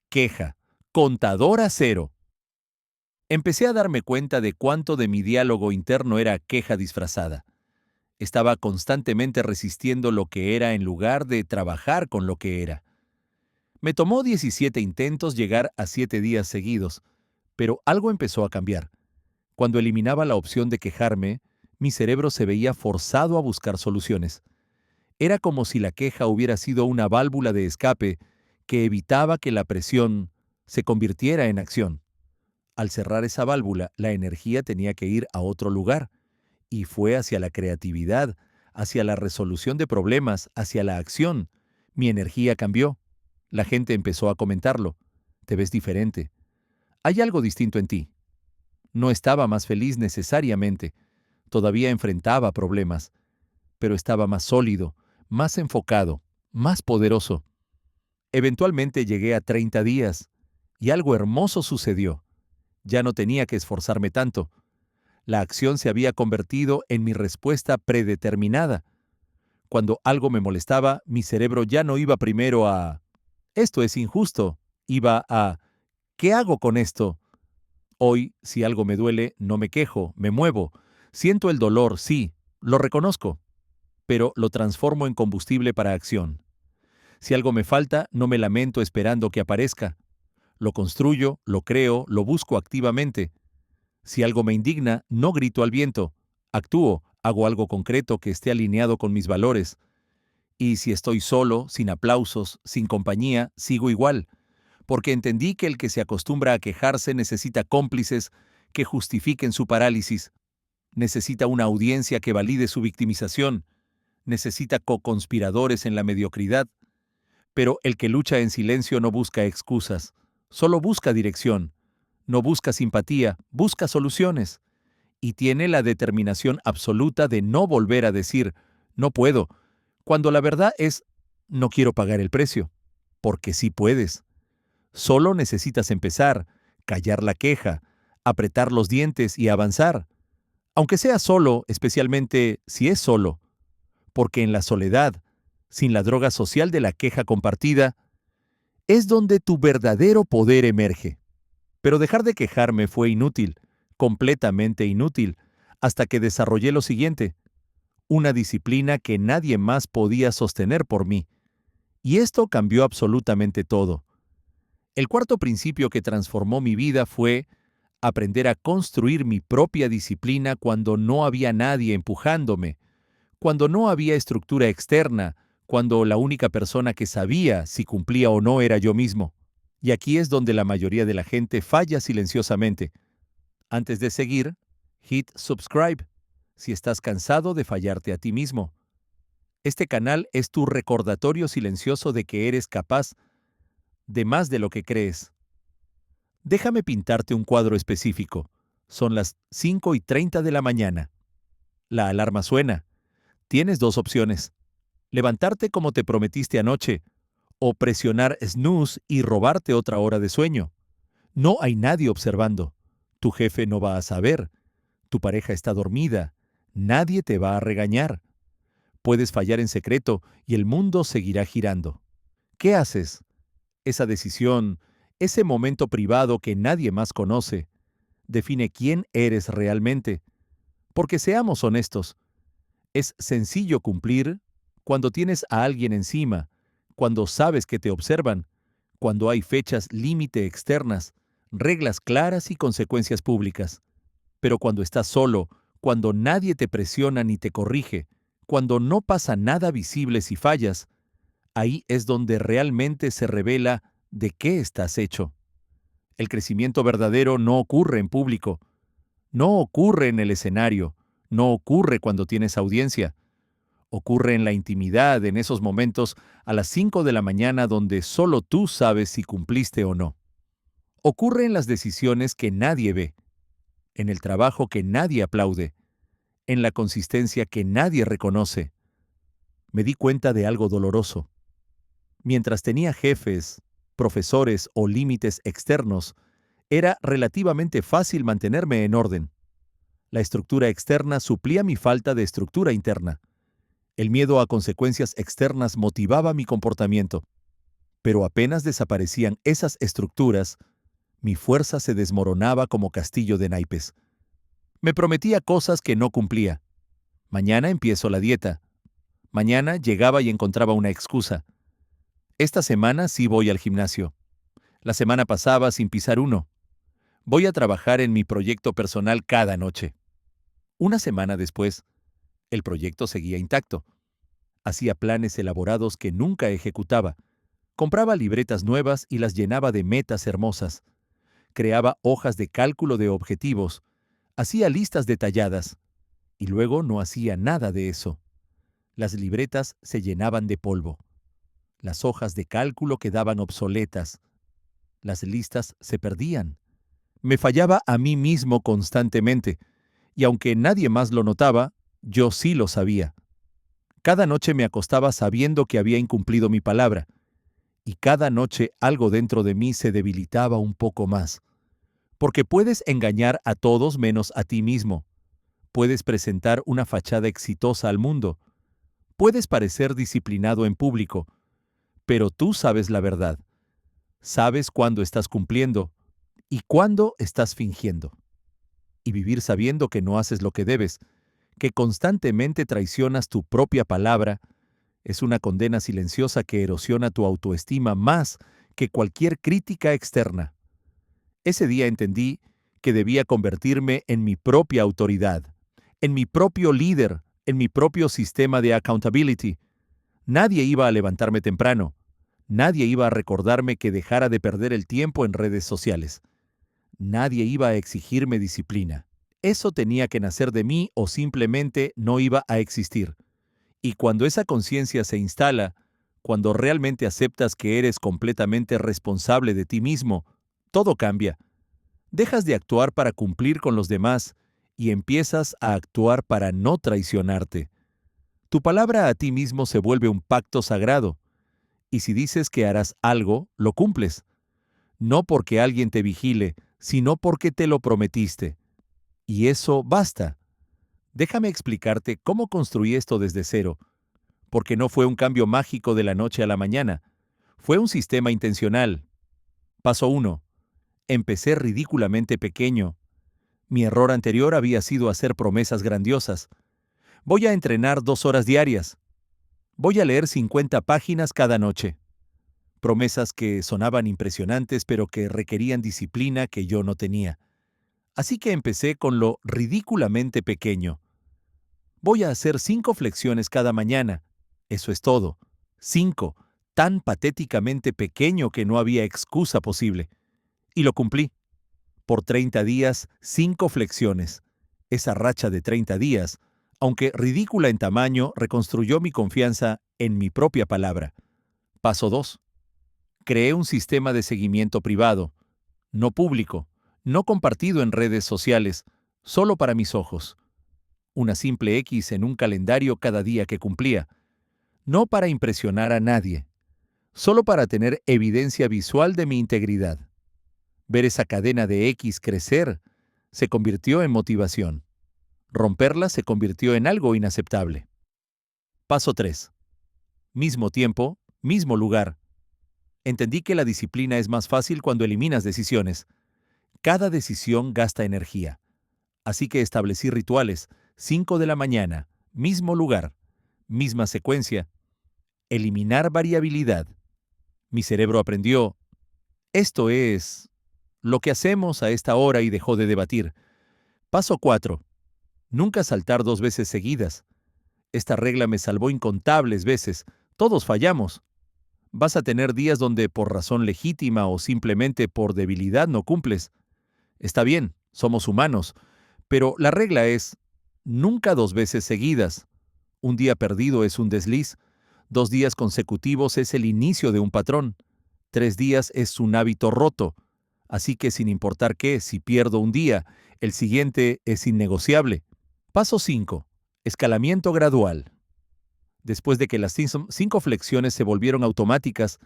Queja. Contador a cero. Empecé a darme cuenta de cuánto de mi diálogo interno era queja disfrazada. Estaba constantemente resistiendo lo que era en lugar de trabajar con lo que era. Me tomó 17 intentos llegar a 7 días seguidos, pero algo empezó a cambiar. Cuando eliminaba la opción de quejarme, mi cerebro se veía forzado a buscar soluciones. Era como si la queja hubiera sido una válvula de escape que evitaba que la presión se convirtiera en acción. Al cerrar esa válvula, la energía tenía que ir a otro lugar, y fue hacia la creatividad, hacia la resolución de problemas, hacia la acción. Mi energía cambió. La gente empezó a comentarlo. Te ves diferente. Hay algo distinto en ti. No estaba más feliz necesariamente. Todavía enfrentaba problemas, pero estaba más sólido, más enfocado, más poderoso. Eventualmente llegué a 30 días, y algo hermoso sucedió. Ya no tenía que esforzarme tanto. La acción se había convertido en mi respuesta predeterminada. Cuando algo me molestaba, mi cerebro ya no iba primero a «esto es injusto», iba a «¿qué hago con esto?». Hoy, si algo me duele, no me quejo, me muevo. Siento el dolor, sí, lo reconozco, pero lo transformo en combustible para acción. Si algo me falta, no me lamento esperando que aparezca. Lo construyo, lo creo, lo busco activamente. Si algo me indigna, no grito al viento. Actúo, hago algo concreto que esté alineado con mis valores. Y si estoy solo, sin aplausos, sin compañía, sigo igual, porque entendí que el que se acostumbra a quejarse necesita cómplices que justifiquen su parálisis, necesita una audiencia que valide su victimización, necesita co-conspiradores en la mediocridad, pero el que lucha en silencio no busca excusas, solo busca dirección, no busca simpatía, busca soluciones, y tiene la determinación absoluta de no volver a decir, no puedo, cuando la verdad es, no quiero pagar el precio, porque sí puedes. Solo necesitas empezar, callar la queja, apretar los dientes y avanzar. Aunque sea solo, especialmente si es solo, porque en la soledad, sin la droga social de la queja compartida, es donde tu verdadero poder emerge. Pero dejar de quejarme fue inútil, completamente inútil, hasta que desarrollé lo siguiente, una disciplina que nadie más podía sostener por mí. Y esto cambió absolutamente todo. El cuarto principio que transformó mi vida fue aprender a construir mi propia disciplina cuando no había nadie empujándome, cuando no había estructura externa, cuando la única persona que sabía si cumplía o no era yo mismo. Y aquí es donde la mayoría de la gente falla silenciosamente. Antes de seguir, hit subscribe si estás cansado de fallarte a ti mismo. Este canal es tu recordatorio silencioso de que eres capaz de más de lo que crees. Déjame pintarte un cuadro específico. Son las 5:30 de la mañana. La alarma suena. Tienes 2 opciones. Levantarte como te prometiste anoche, o presionar snooze y robarte otra hora de sueño. No hay nadie observando. Tu jefe no va a saber. Tu pareja está dormida. Nadie te va a regañar. Puedes fallar en secreto y el mundo seguirá girando. ¿Qué haces? Esa decisión, ese momento privado que nadie más conoce, define quién eres realmente. Porque seamos honestos, es sencillo cumplir cuando tienes a alguien encima, cuando sabes que te observan, cuando hay fechas límite externas, reglas claras y consecuencias públicas. Pero cuando estás solo, cuando nadie te presiona ni te corrige, cuando no pasa nada visible si fallas, ahí es donde realmente se revela de qué estás hecho. El crecimiento verdadero no ocurre en público, no ocurre en el escenario, no ocurre cuando tienes audiencia. Ocurre en la intimidad, en esos momentos a las 5 de la mañana donde solo tú sabes si cumpliste o no. Ocurre en las decisiones que nadie ve, en el trabajo que nadie aplaude, en la consistencia que nadie reconoce. Me di cuenta de algo doloroso. Mientras tenía jefes, profesores o límites externos, era relativamente fácil mantenerme en orden. La estructura externa suplía mi falta de estructura interna. El miedo a consecuencias externas motivaba mi comportamiento, pero apenas desaparecían esas estructuras, mi fuerza se desmoronaba como castillo de naipes. Me prometía cosas que no cumplía. Mañana empiezo la dieta. Mañana llegaba y encontraba una excusa. Esta semana sí voy al gimnasio. La semana pasaba sin pisar uno. Voy a trabajar en mi proyecto personal cada noche. Una semana después, el proyecto seguía intacto. Hacía planes elaborados que nunca ejecutaba. Compraba libretas nuevas y las llenaba de metas hermosas. Creaba hojas de cálculo de objetivos. Hacía listas detalladas. Y luego no hacía nada de eso. Las libretas se llenaban de polvo. Las hojas de cálculo quedaban obsoletas. Las listas se perdían. Me fallaba a mí mismo constantemente, y aunque nadie más lo notaba, yo sí lo sabía. Cada noche me acostaba sabiendo que había incumplido mi palabra, y cada noche algo dentro de mí se debilitaba un poco más. Porque puedes engañar a todos menos a ti mismo. Puedes presentar una fachada exitosa al mundo. Puedes parecer disciplinado en público, pero tú sabes la verdad. Sabes cuándo estás cumpliendo y cuándo estás fingiendo. Y vivir sabiendo que no haces lo que debes, que constantemente traicionas tu propia palabra, es una condena silenciosa que erosiona tu autoestima más que cualquier crítica externa. Ese día entendí que debía convertirme en mi propia autoridad, en mi propio líder, en mi propio sistema de accountability. Nadie iba a levantarme temprano. Nadie iba a recordarme que dejara de perder el tiempo en redes sociales. Nadie iba a exigirme disciplina. Eso tenía que nacer de mí o simplemente no iba a existir. Y cuando esa conciencia se instala, cuando realmente aceptas que eres completamente responsable de ti mismo, todo cambia. Dejas de actuar para cumplir con los demás y empiezas a actuar para no traicionarte. Tu palabra a ti mismo se vuelve un pacto sagrado. Y si dices que harás algo, lo cumples. No porque alguien te vigile, sino porque te lo prometiste. Y eso basta. Déjame explicarte cómo construí esto desde cero, porque no fue un cambio mágico de la noche a la mañana. Fue un sistema intencional. Paso 1. Empecé ridículamente pequeño. Mi error anterior había sido hacer promesas grandiosas. Voy a entrenar 2 horas diarias. Voy a leer 50 páginas cada noche. Promesas que sonaban impresionantes pero que requerían disciplina que yo no tenía. Así que empecé con lo ridículamente pequeño. Voy a hacer 5 flexiones cada mañana. Eso es todo. 5, tan patéticamente pequeño que no había excusa posible. Y lo cumplí. Por 30 días, 5 flexiones. Esa racha de 30 días, aunque ridícula en tamaño, reconstruyó mi confianza en mi propia palabra. Paso 2. Creé un sistema de seguimiento privado, no público, no compartido en redes sociales, solo para mis ojos. Una simple X en un calendario cada día que cumplía, no para impresionar a nadie, solo para tener evidencia visual de mi integridad. Ver esa cadena de X crecer se convirtió en motivación. Romperla se convirtió en algo inaceptable. Paso 3. Mismo tiempo, mismo lugar. Entendí que la disciplina es más fácil cuando eliminas decisiones. Cada decisión gasta energía. Así que establecí rituales. 5 de la mañana, mismo lugar, misma secuencia. Eliminar variabilidad. Mi cerebro aprendió, esto es lo que hacemos a esta hora y dejó de debatir. Paso 4. Nunca saltar 2 veces seguidas. Esta regla me salvó incontables veces. Todos fallamos. Vas a tener días donde por razón legítima o simplemente por debilidad no cumples. Está bien, somos humanos, pero la regla es nunca 2 veces seguidas. Un día perdido es un desliz. 2 días consecutivos es el inicio de un patrón. 3 días es un hábito roto. Así que sin importar qué, si pierdo un día, el siguiente es innegociable. Paso 5. Escalamiento gradual. Después de que las 5 flexiones se volvieron automáticas,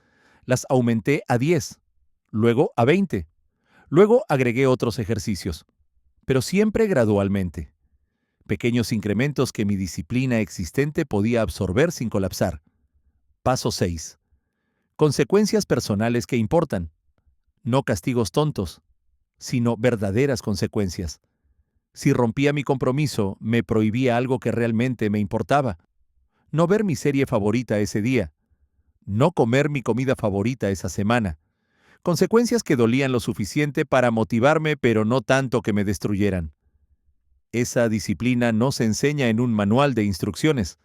las aumenté a 10, luego a 20. Luego agregué otros ejercicios, pero siempre gradualmente. Pequeños incrementos que mi disciplina existente podía absorber sin colapsar. Paso 6. Consecuencias personales que importan. No castigos tontos, sino verdaderas consecuencias. Si rompía mi compromiso, me prohibía algo que realmente me importaba. No ver mi serie favorita ese día. No comer mi comida favorita esa semana. Consecuencias que dolían lo suficiente para motivarme, pero no tanto que me destruyeran. Esa disciplina no se enseña en un manual de instrucciones.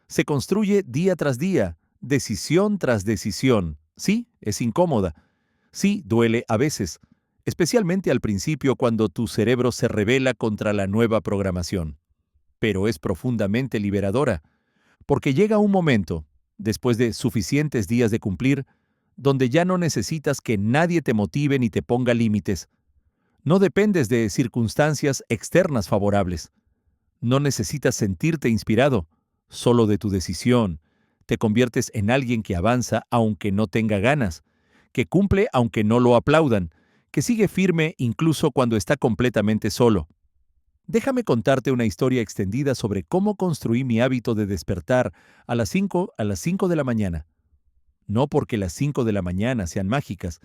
Se construye día tras día, decisión tras decisión. Sí, es incómoda. Sí, duele a veces, especialmente al principio cuando tu cerebro se rebela contra la nueva programación. Pero es profundamente liberadora, porque llega un momento, después de suficientes días de cumplir, donde ya no necesitas que nadie te motive ni te ponga límites. No dependes de circunstancias externas favorables. No necesitas sentirte inspirado, solo de tu decisión. Te conviertes en alguien que avanza aunque no tenga ganas, que cumple aunque no lo aplaudan, que sigue firme incluso cuando está completamente solo. Déjame contarte una historia extendida sobre cómo construí mi hábito de despertar a las 5 de la mañana. No porque las 5 de la mañana sean mágicas,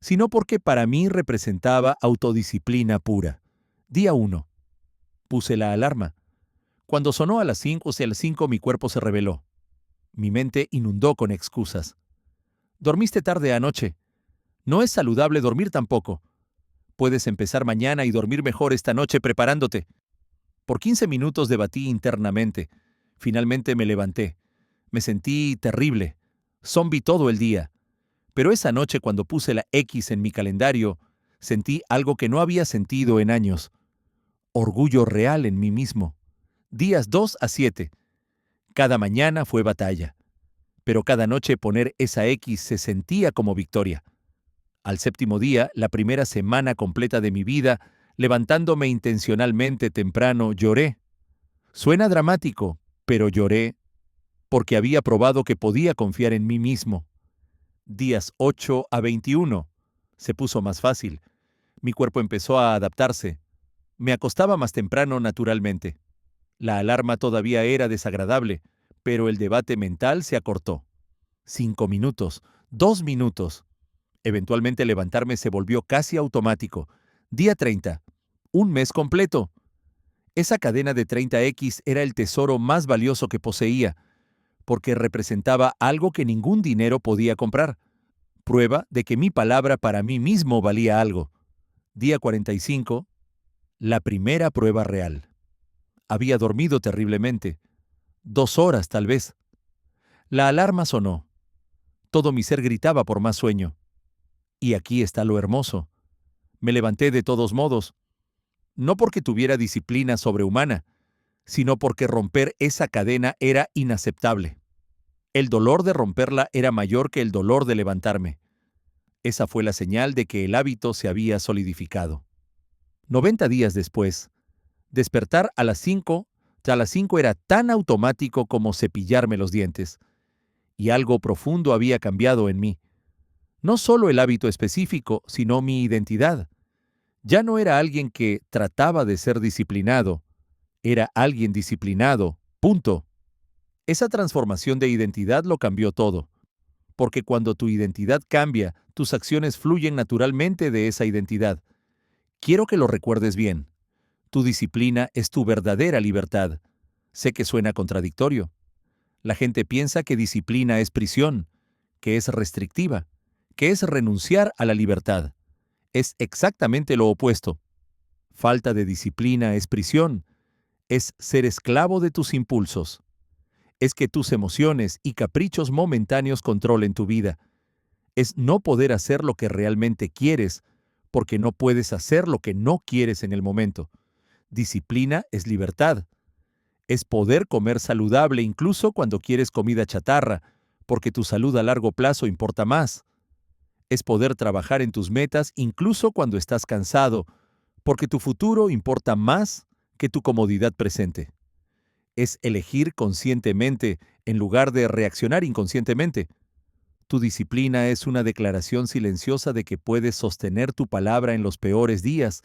sino porque para mí representaba autodisciplina pura. Día 1. Puse la alarma. Cuando sonó a las 5, mi cuerpo se rebeló. Mi mente inundó con excusas. Dormiste tarde anoche. No es saludable dormir tampoco. Puedes empezar mañana y dormir mejor esta noche preparándote. Por 15 minutos debatí internamente. Finalmente me levanté. Me sentí terrible. Zombi todo el día. Pero esa noche cuando puse la X en mi calendario, sentí algo que no había sentido en años. Orgullo real en mí mismo. Días 2 a 7. Cada mañana fue batalla. Pero cada noche poner esa X se sentía como victoria. Al 7.º día, la primera semana completa de mi vida, levantándome intencionalmente temprano, lloré. Suena dramático, pero lloré porque había probado que podía confiar en mí mismo. Días 8 a 21. Se puso más fácil. Mi cuerpo empezó a adaptarse. Me acostaba más temprano naturalmente. La alarma todavía era desagradable, pero el debate mental se acortó. 5 minutos, 2 minutos. Eventualmente levantarme se volvió casi automático. Día 30. Un mes completo. Esa cadena de 30X era el tesoro más valioso que poseía, porque representaba algo que ningún dinero podía comprar. Prueba de que mi palabra para mí mismo valía algo. Día 45. La primera prueba real. Había dormido terriblemente. 2 horas, tal vez. La alarma sonó. Todo mi ser gritaba por más sueño. Y aquí está lo hermoso. Me levanté de todos modos, no porque tuviera disciplina sobrehumana, sino porque romper esa cadena era inaceptable. El dolor de romperla era mayor que el dolor de levantarme. Esa fue la señal de que el hábito se había solidificado. 90 días después, despertar a las 5 era tan automático como cepillarme los dientes, y algo profundo había cambiado en mí. No solo el hábito específico, sino mi identidad. Ya no era alguien que trataba de ser disciplinado, era alguien disciplinado, punto. Esa transformación de identidad lo cambió todo, porque cuando tu identidad cambia, tus acciones fluyen naturalmente de esa identidad. Quiero que lo recuerdes bien. Tu disciplina es tu verdadera libertad. Sé que suena contradictorio. La gente piensa que disciplina es prisión, que es restrictiva, que es renunciar a la libertad. Es exactamente lo opuesto. Falta de disciplina es prisión, es ser esclavo de tus impulsos. Es que tus emociones y caprichos momentáneos controlen tu vida. Es no poder hacer lo que realmente quieres, porque no puedes hacer lo que no quieres en el momento. Disciplina es libertad. Es poder comer saludable incluso cuando quieres comida chatarra, porque tu salud a largo plazo importa más. Es poder trabajar en tus metas incluso cuando estás cansado, porque tu futuro importa más que tu comodidad presente. Es elegir conscientemente en lugar de reaccionar inconscientemente. Tu disciplina es una declaración silenciosa de que puedes sostener tu palabra en los peores días,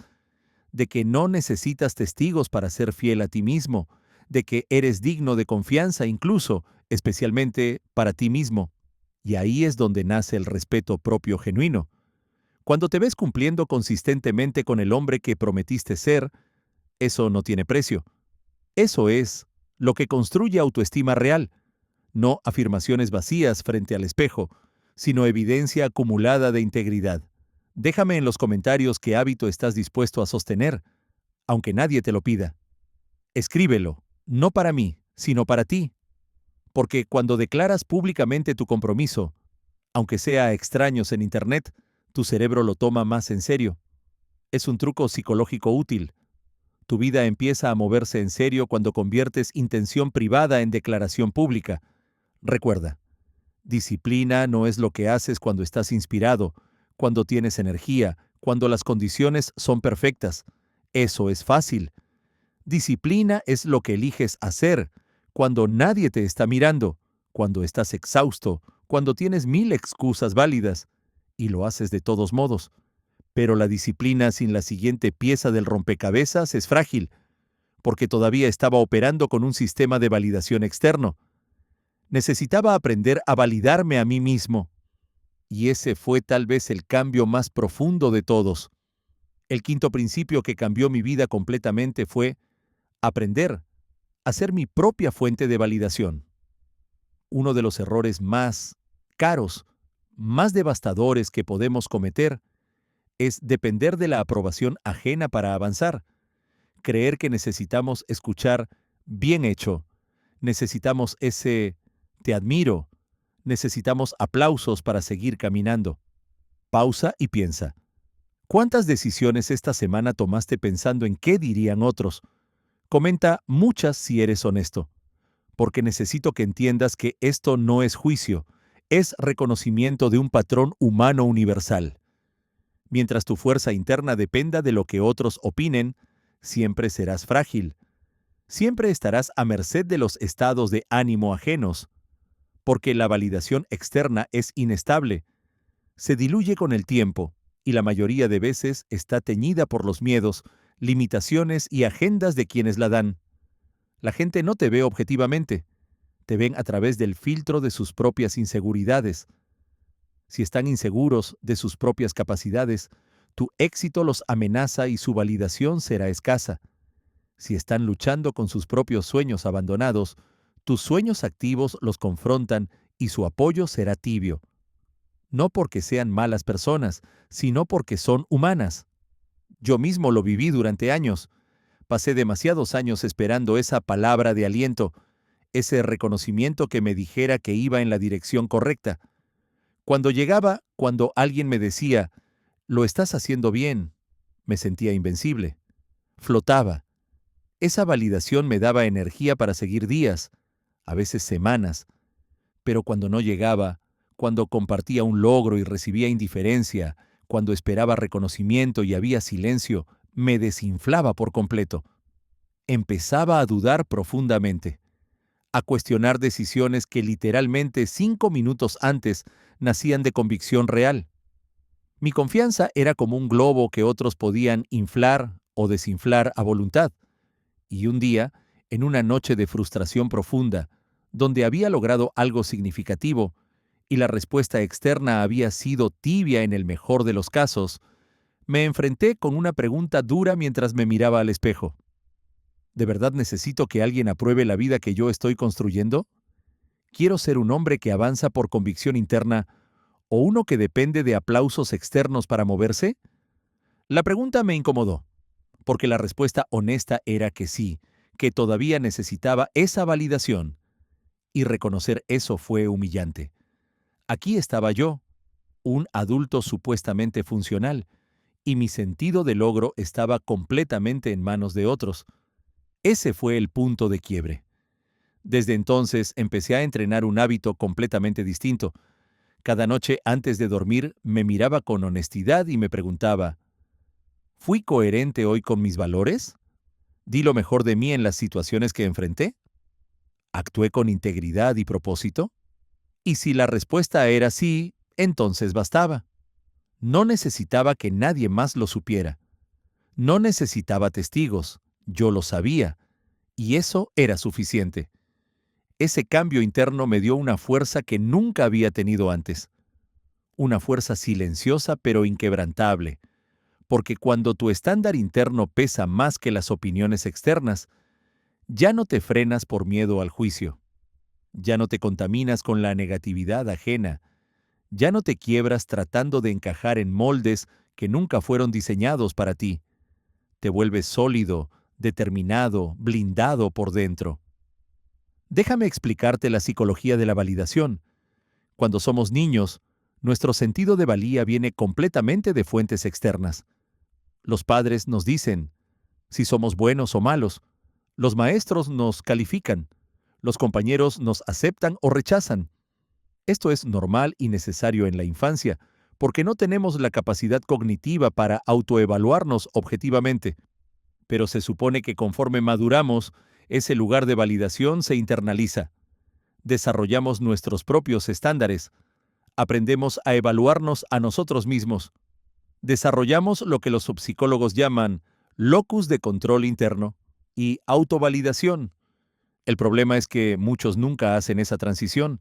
de que no necesitas testigos para ser fiel a ti mismo, de que eres digno de confianza incluso, especialmente para ti mismo. Y ahí es donde nace el respeto propio genuino. Cuando te ves cumpliendo consistentemente con el hombre que prometiste ser, eso no tiene precio. Eso es lo que construye autoestima real, no afirmaciones vacías frente al espejo, sino evidencia acumulada de integridad. Déjame en los comentarios qué hábito estás dispuesto a sostener, aunque nadie te lo pida. Escríbelo, no para mí, sino para ti, porque cuando declaras públicamente tu compromiso, aunque sea a extraños en Internet, tu cerebro lo toma más en serio. Es un truco psicológico útil. Tu vida empieza a moverse en serio cuando conviertes intención privada en declaración pública. Recuerda, disciplina no es lo que haces cuando estás inspirado, cuando tienes energía, cuando las condiciones son perfectas. Eso es fácil. Disciplina es lo que eliges hacer cuando nadie te está mirando, cuando estás exhausto, cuando tienes 1000 excusas válidas, y lo haces de todos modos. Pero la disciplina sin la siguiente pieza del rompecabezas es frágil, porque todavía estaba operando con un sistema de validación externo. Necesitaba aprender a validarme a mí mismo. Y ese fue tal vez el cambio más profundo de todos. El quinto principio que cambió mi vida completamente fue aprender a ser mi propia fuente de validación. Uno de los errores más caros, más devastadores que podemos cometer es depender de la aprobación ajena para avanzar. Creer que necesitamos escuchar bien hecho, necesitamos ese te admiro, necesitamos aplausos para seguir caminando. Pausa y piensa. ¿Cuántas decisiones esta semana tomaste pensando en qué dirían otros? Comenta muchas si eres honesto, porque necesito que entiendas que esto no es juicio, es reconocimiento de un patrón humano universal. Mientras tu fuerza interna dependa de lo que otros opinen, siempre serás frágil. Siempre estarás a merced de los estados de ánimo ajenos, porque la validación externa es inestable, se diluye con el tiempo y la mayoría de veces está teñida por los miedos, limitaciones y agendas de quienes la dan. La gente no te ve objetivamente, te ven a través del filtro de sus propias inseguridades. Si están inseguros de sus propias capacidades, tu éxito los amenaza y su validación será escasa. Si están luchando con sus propios sueños abandonados, tus sueños activos los confrontan y su apoyo será tibio. No porque sean malas personas, sino porque son humanas. Yo mismo lo viví durante años. Pasé demasiados años esperando esa palabra de aliento, ese reconocimiento que me dijera que iba en la dirección correcta. Cuando llegaba, cuando alguien me decía, lo estás haciendo bien, me sentía invencible. Flotaba. Esa validación me daba energía para seguir días, a veces semanas. Pero cuando no llegaba, cuando compartía un logro y recibía indiferencia, cuando esperaba reconocimiento y había silencio, me desinflaba por completo. Empezaba a dudar profundamente, a cuestionar decisiones que literalmente 5 minutos antes nacían de convicción real. Mi confianza era como un globo que otros podían inflar o desinflar a voluntad. Y un día, en una noche de frustración profunda, donde había logrado algo significativo y la respuesta externa había sido tibia en el mejor de los casos, me enfrenté con una pregunta dura mientras me miraba al espejo. ¿De verdad necesito que alguien apruebe la vida que yo estoy construyendo? ¿Quiero ser un hombre que avanza por convicción interna o uno que depende de aplausos externos para moverse? La pregunta me incomodó, porque la respuesta honesta era que sí, que todavía necesitaba esa validación, y reconocer eso fue humillante. Aquí estaba yo, un adulto supuestamente funcional, y mi sentido de logro estaba completamente en manos de otros. Ese fue el punto de quiebre. Desde entonces empecé a entrenar un hábito completamente distinto. Cada noche antes de dormir me miraba con honestidad y me preguntaba, ¿fui coherente hoy con mis valores? ¿Di lo mejor de mí en las situaciones que enfrenté? ¿Actué con integridad y propósito? Y si la respuesta era sí, entonces bastaba. No necesitaba que nadie más lo supiera. No necesitaba testigos, yo lo sabía, y eso era suficiente. Ese cambio interno me dio una fuerza que nunca había tenido antes. Una fuerza silenciosa pero inquebrantable, porque cuando tu estándar interno pesa más que las opiniones externas, ya no te frenas por miedo al juicio, ya no te contaminas con la negatividad ajena, ya no te quiebras tratando de encajar en moldes que nunca fueron diseñados para ti. Te vuelves sólido, determinado, blindado por dentro. Déjame explicarte la psicología de la validación. Cuando somos niños, nuestro sentido de valía viene completamente de fuentes externas. Los padres nos dicen si somos buenos o malos. Los maestros nos califican. Los compañeros nos aceptan o rechazan. Esto es normal y necesario en la infancia, porque no tenemos la capacidad cognitiva para autoevaluarnos objetivamente. Pero se supone que conforme maduramos, ese lugar de validación se internaliza. Desarrollamos nuestros propios estándares. Aprendemos a evaluarnos a nosotros mismos. Desarrollamos lo que los psicólogos llaman locus de control interno y autovalidación. El problema es que muchos nunca hacen esa transición.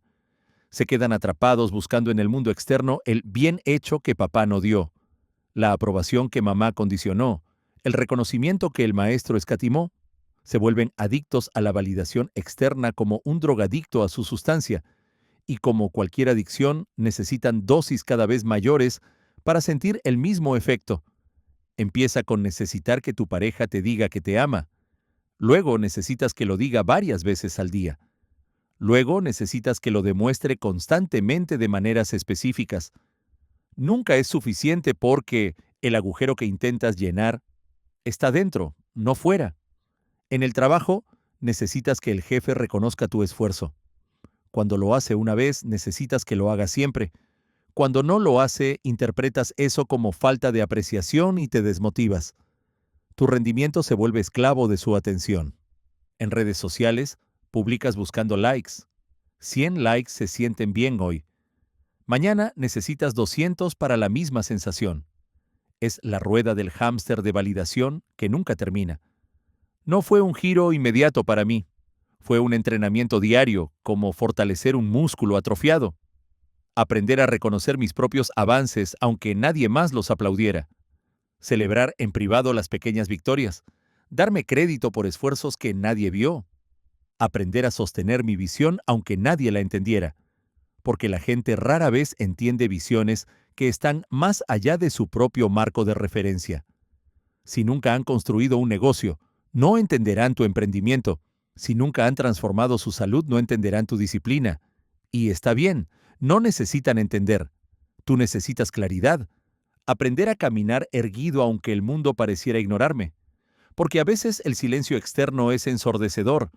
Se quedan atrapados buscando en el mundo externo el bien hecho que papá no dio, la aprobación que mamá condicionó, el reconocimiento que el maestro escatimó. Se vuelven adictos a la validación externa como un drogadicto a su sustancia, y como cualquier adicción necesitan dosis cada vez mayores para sentir el mismo efecto. Empieza con necesitar que tu pareja te diga que te ama. Luego necesitas que lo diga varias veces al día. Luego necesitas que lo demuestre constantemente de maneras específicas. Nunca es suficiente porque el agujero que intentas llenar está dentro, no fuera. En el trabajo, necesitas que el jefe reconozca tu esfuerzo. Cuando lo hace una vez, necesitas que lo haga siempre. Cuando no lo hace, interpretas eso como falta de apreciación y te desmotivas. Tu rendimiento se vuelve esclavo de su atención. En redes sociales, publicas buscando likes. 100 likes se sienten bien hoy. Mañana necesitas 200 para la misma sensación. Es la rueda del hámster de validación que nunca termina. No fue un giro inmediato para mí. Fue un entrenamiento diario, como fortalecer un músculo atrofiado. Aprender a reconocer mis propios avances aunque nadie más los aplaudiera. Celebrar en privado las pequeñas victorias. Darme crédito por esfuerzos que nadie vio. Aprender a sostener mi visión aunque nadie la entendiera. Porque la gente rara vez entiende visiones que están más allá de su propio marco de referencia. Si nunca han construido un negocio, no entenderán tu emprendimiento. Si nunca han transformado su salud, no entenderán tu disciplina. Y está bien, no necesitan entender. Tú necesitas claridad. Aprender a caminar erguido aunque el mundo pareciera ignorarme. Porque a veces el silencio externo es ensordecedor.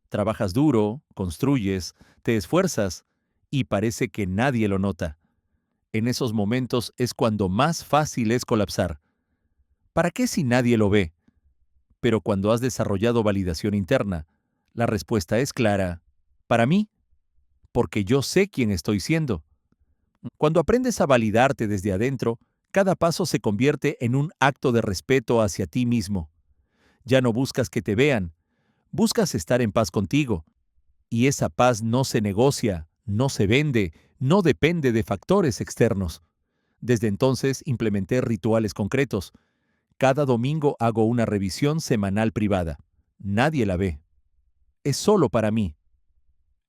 Trabajas duro, construyes, te esfuerzas, y parece que nadie lo nota. En esos momentos es cuando más fácil es colapsar. ¿Para qué si nadie lo ve? Pero cuando has desarrollado validación interna, la respuesta es clara. Para mí, porque yo sé quién estoy siendo. Cuando aprendes a validarte desde adentro, cada paso se convierte en un acto de respeto hacia ti mismo. Ya no buscas que te vean, buscas estar en paz contigo. Y esa paz no se negocia, no se vende, no depende de factores externos. Desde entonces implementé rituales concretos. Cada domingo hago una revisión semanal privada. Nadie la ve. Es solo para mí.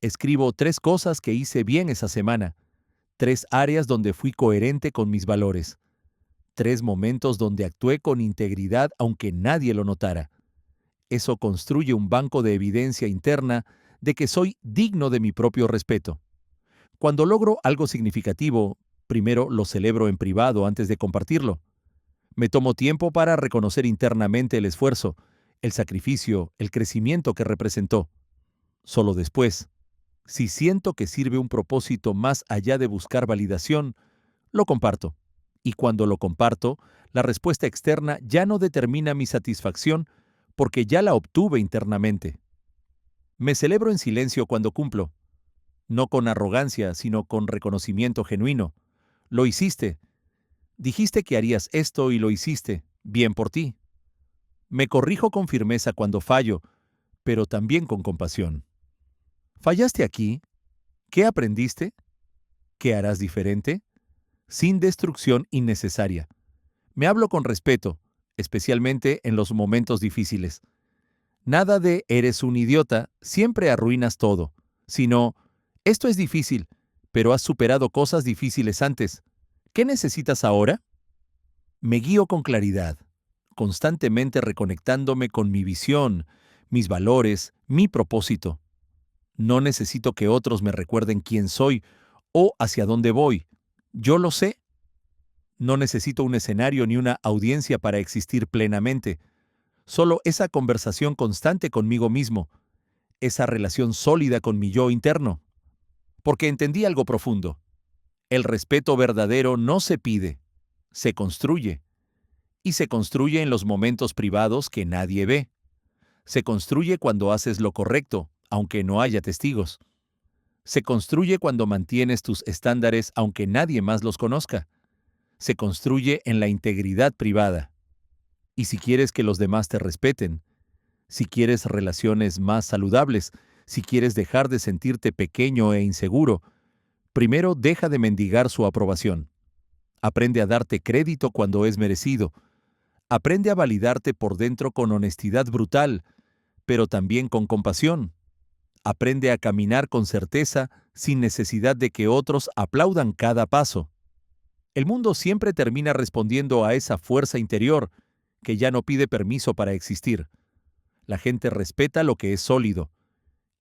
Escribo 3 cosas que hice bien esa semana, 3 áreas donde fui coherente con mis valores, 3 momentos donde actué con integridad aunque nadie lo notara. Eso construye un banco de evidencia interna de que soy digno de mi propio respeto. Cuando logro algo significativo, primero lo celebro en privado antes de compartirlo. Me tomo tiempo para reconocer internamente el esfuerzo, el sacrificio, el crecimiento que representó. Solo después, si siento que sirve un propósito más allá de buscar validación, lo comparto. Y cuando lo comparto, la respuesta externa ya no determina mi satisfacción porque ya la obtuve internamente. Me celebro en silencio cuando cumplo, no con arrogancia, sino con reconocimiento genuino. Lo hiciste. Dijiste que harías esto y lo hiciste. Bien por ti. Me corrijo con firmeza cuando fallo, pero también con compasión. ¿Fallaste aquí? ¿Qué aprendiste? ¿Qué harás diferente? Sin destrucción innecesaria. Me hablo con respeto, especialmente en los momentos difíciles. Nada de eres un idiota, siempre arruinas todo, sino esto es difícil, pero has superado cosas difíciles antes. ¿Qué necesitas ahora? Me guío con claridad, constantemente reconectándome con mi visión, mis valores, mi propósito. No necesito que otros me recuerden quién soy o hacia dónde voy. Yo lo sé. No necesito un escenario ni una audiencia para existir plenamente. Solo esa conversación constante conmigo mismo, esa relación sólida con mi yo interno. Porque entendí algo profundo. El respeto verdadero no se pide, se construye. Y se construye en los momentos privados que nadie ve. Se construye cuando haces lo correcto, aunque no haya testigos. Se construye cuando mantienes tus estándares aunque nadie más los conozca. Se construye en la integridad privada. Y si quieres que los demás te respeten, si quieres relaciones más saludables, si quieres dejar de sentirte pequeño e inseguro, primero deja de mendigar su aprobación. Aprende a darte crédito cuando es merecido. Aprende a validarte por dentro con honestidad brutal, pero también con compasión. Aprende a caminar con certeza sin necesidad de que otros aplaudan cada paso. El mundo siempre termina respondiendo a esa fuerza interior que ya no pide permiso para existir. La gente respeta lo que es sólido.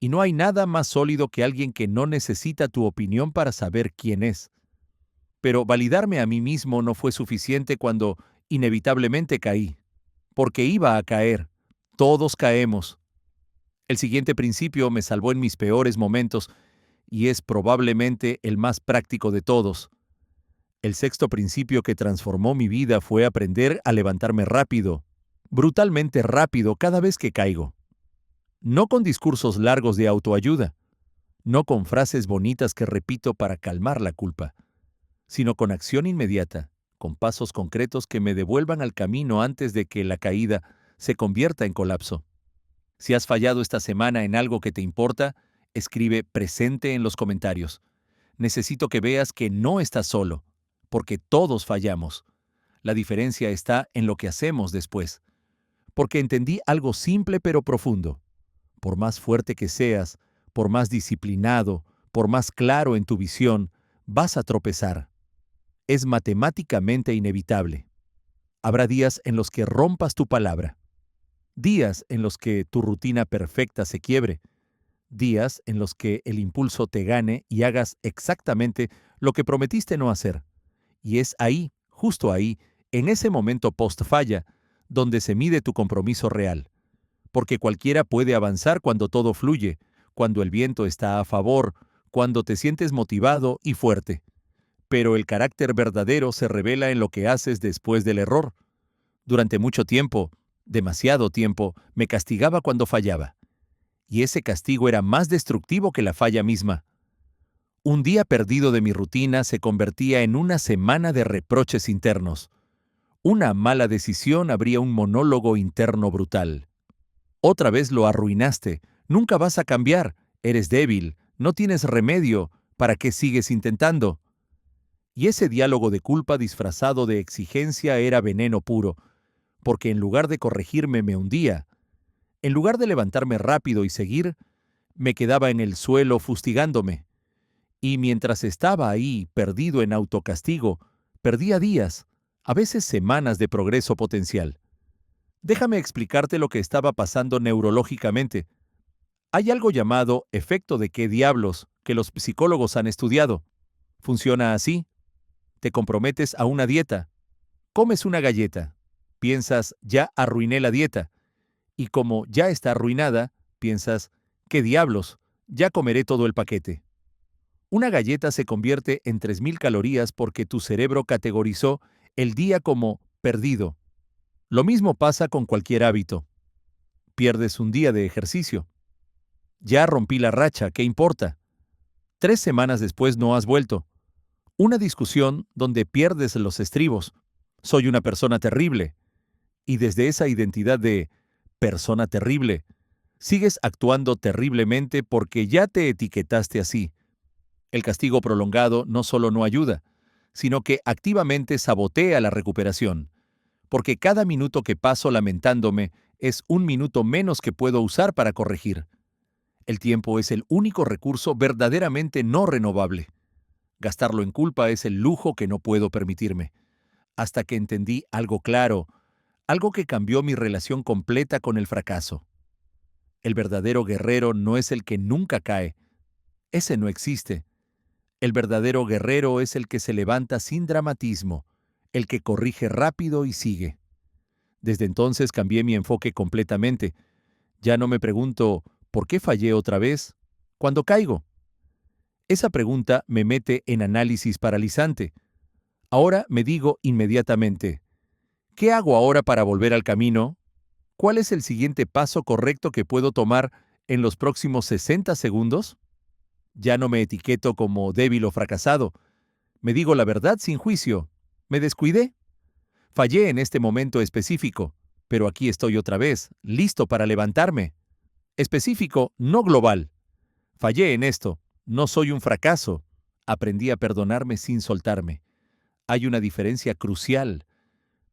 Y no hay nada más sólido que alguien que no necesita tu opinión para saber quién es. Pero validarme a mí mismo no fue suficiente cuando inevitablemente caí. Porque iba a caer. Todos caemos. El siguiente principio me salvó en mis peores momentos y es probablemente el más práctico de todos. El sexto principio que transformó mi vida fue aprender a levantarme rápido, brutalmente rápido cada vez que caigo. No con discursos largos de autoayuda, no con frases bonitas que repito para calmar la culpa, sino con acción inmediata, con pasos concretos que me devuelvan al camino antes de que la caída se convierta en colapso. Si has fallado esta semana en algo que te importa, escribe presente en los comentarios. Necesito que veas que no estás solo, porque todos fallamos. La diferencia está en lo que hacemos después. Porque entendí algo simple pero profundo. Por más fuerte que seas, por más disciplinado, por más claro en tu visión, vas a tropezar. Es matemáticamente inevitable. Habrá días en los que rompas tu palabra. Días en los que tu rutina perfecta se quiebre. Días en los que el impulso te gane y hagas exactamente lo que prometiste no hacer. Y es ahí, justo ahí, en ese momento post-falla, donde se mide tu compromiso real. Porque cualquiera puede avanzar cuando todo fluye, cuando el viento está a favor, cuando te sientes motivado y fuerte. Pero el carácter verdadero se revela en lo que haces después del error. Durante mucho tiempo, demasiado tiempo, me castigaba cuando fallaba. Y ese castigo era más destructivo que la falla misma. Un día perdido de mi rutina se convertía en una semana de reproches internos. Una mala decisión abría un monólogo interno brutal. Otra vez lo arruinaste, nunca vas a cambiar, Eres débil, no tienes remedio, ¿para qué sigues intentando? Y ese diálogo de culpa disfrazado de exigencia era veneno puro, porque en lugar de corregirme me hundía. En lugar de levantarme rápido y seguir, me quedaba en el suelo fustigándome. Y mientras estaba ahí, perdido en autocastigo, perdía días, a veces semanas de progreso potencial. Déjame explicarte lo que estaba pasando neurológicamente. Hay algo llamado efecto de qué diablos que los psicólogos han estudiado. Funciona así. Te comprometes a una dieta. Comes una galleta. Piensas, ya arruiné la dieta. Y como ya está arruinada, piensas, ¿qué diablos? Ya comeré todo el paquete. Una galleta se convierte en 3000 calorías porque tu cerebro categorizó el día como perdido. Lo mismo pasa con cualquier hábito. Pierdes un día de ejercicio. Ya rompí la racha, ¿qué importa? 3 semanas después no has vuelto. Una discusión donde pierdes los estribos. Soy una persona terrible. Y desde esa identidad de persona terrible, sigues actuando terriblemente porque ya te etiquetaste así. El castigo prolongado no solo no ayuda, sino que activamente sabotea la recuperación, porque cada minuto que paso lamentándome es un minuto menos que puedo usar para corregir. El tiempo es el único recurso verdaderamente no renovable. Gastarlo en culpa es el lujo que no puedo permitirme. Hasta que entendí algo claro, algo que cambió mi relación completa con el fracaso. El verdadero guerrero no es el que nunca cae. Ese no existe. El verdadero guerrero es el que se levanta sin dramatismo, el que corrige rápido y sigue. Desde entonces cambié mi enfoque completamente. Ya no me pregunto, ¿por qué fallé otra vez? ¿Cuándo caigo? Esa pregunta me mete en análisis paralizante. Ahora me digo inmediatamente, ¿qué hago ahora para volver al camino? ¿Cuál es el siguiente paso correcto que puedo tomar en los próximos 60 segundos? Ya no me etiqueto como débil o fracasado. Me digo la verdad sin juicio. Me descuidé. Fallé en este momento específico, pero aquí estoy otra vez, listo para levantarme. Específico, no global. Fallé en esto. No soy un fracaso. Aprendí a perdonarme sin soltarme. Hay una diferencia crucial.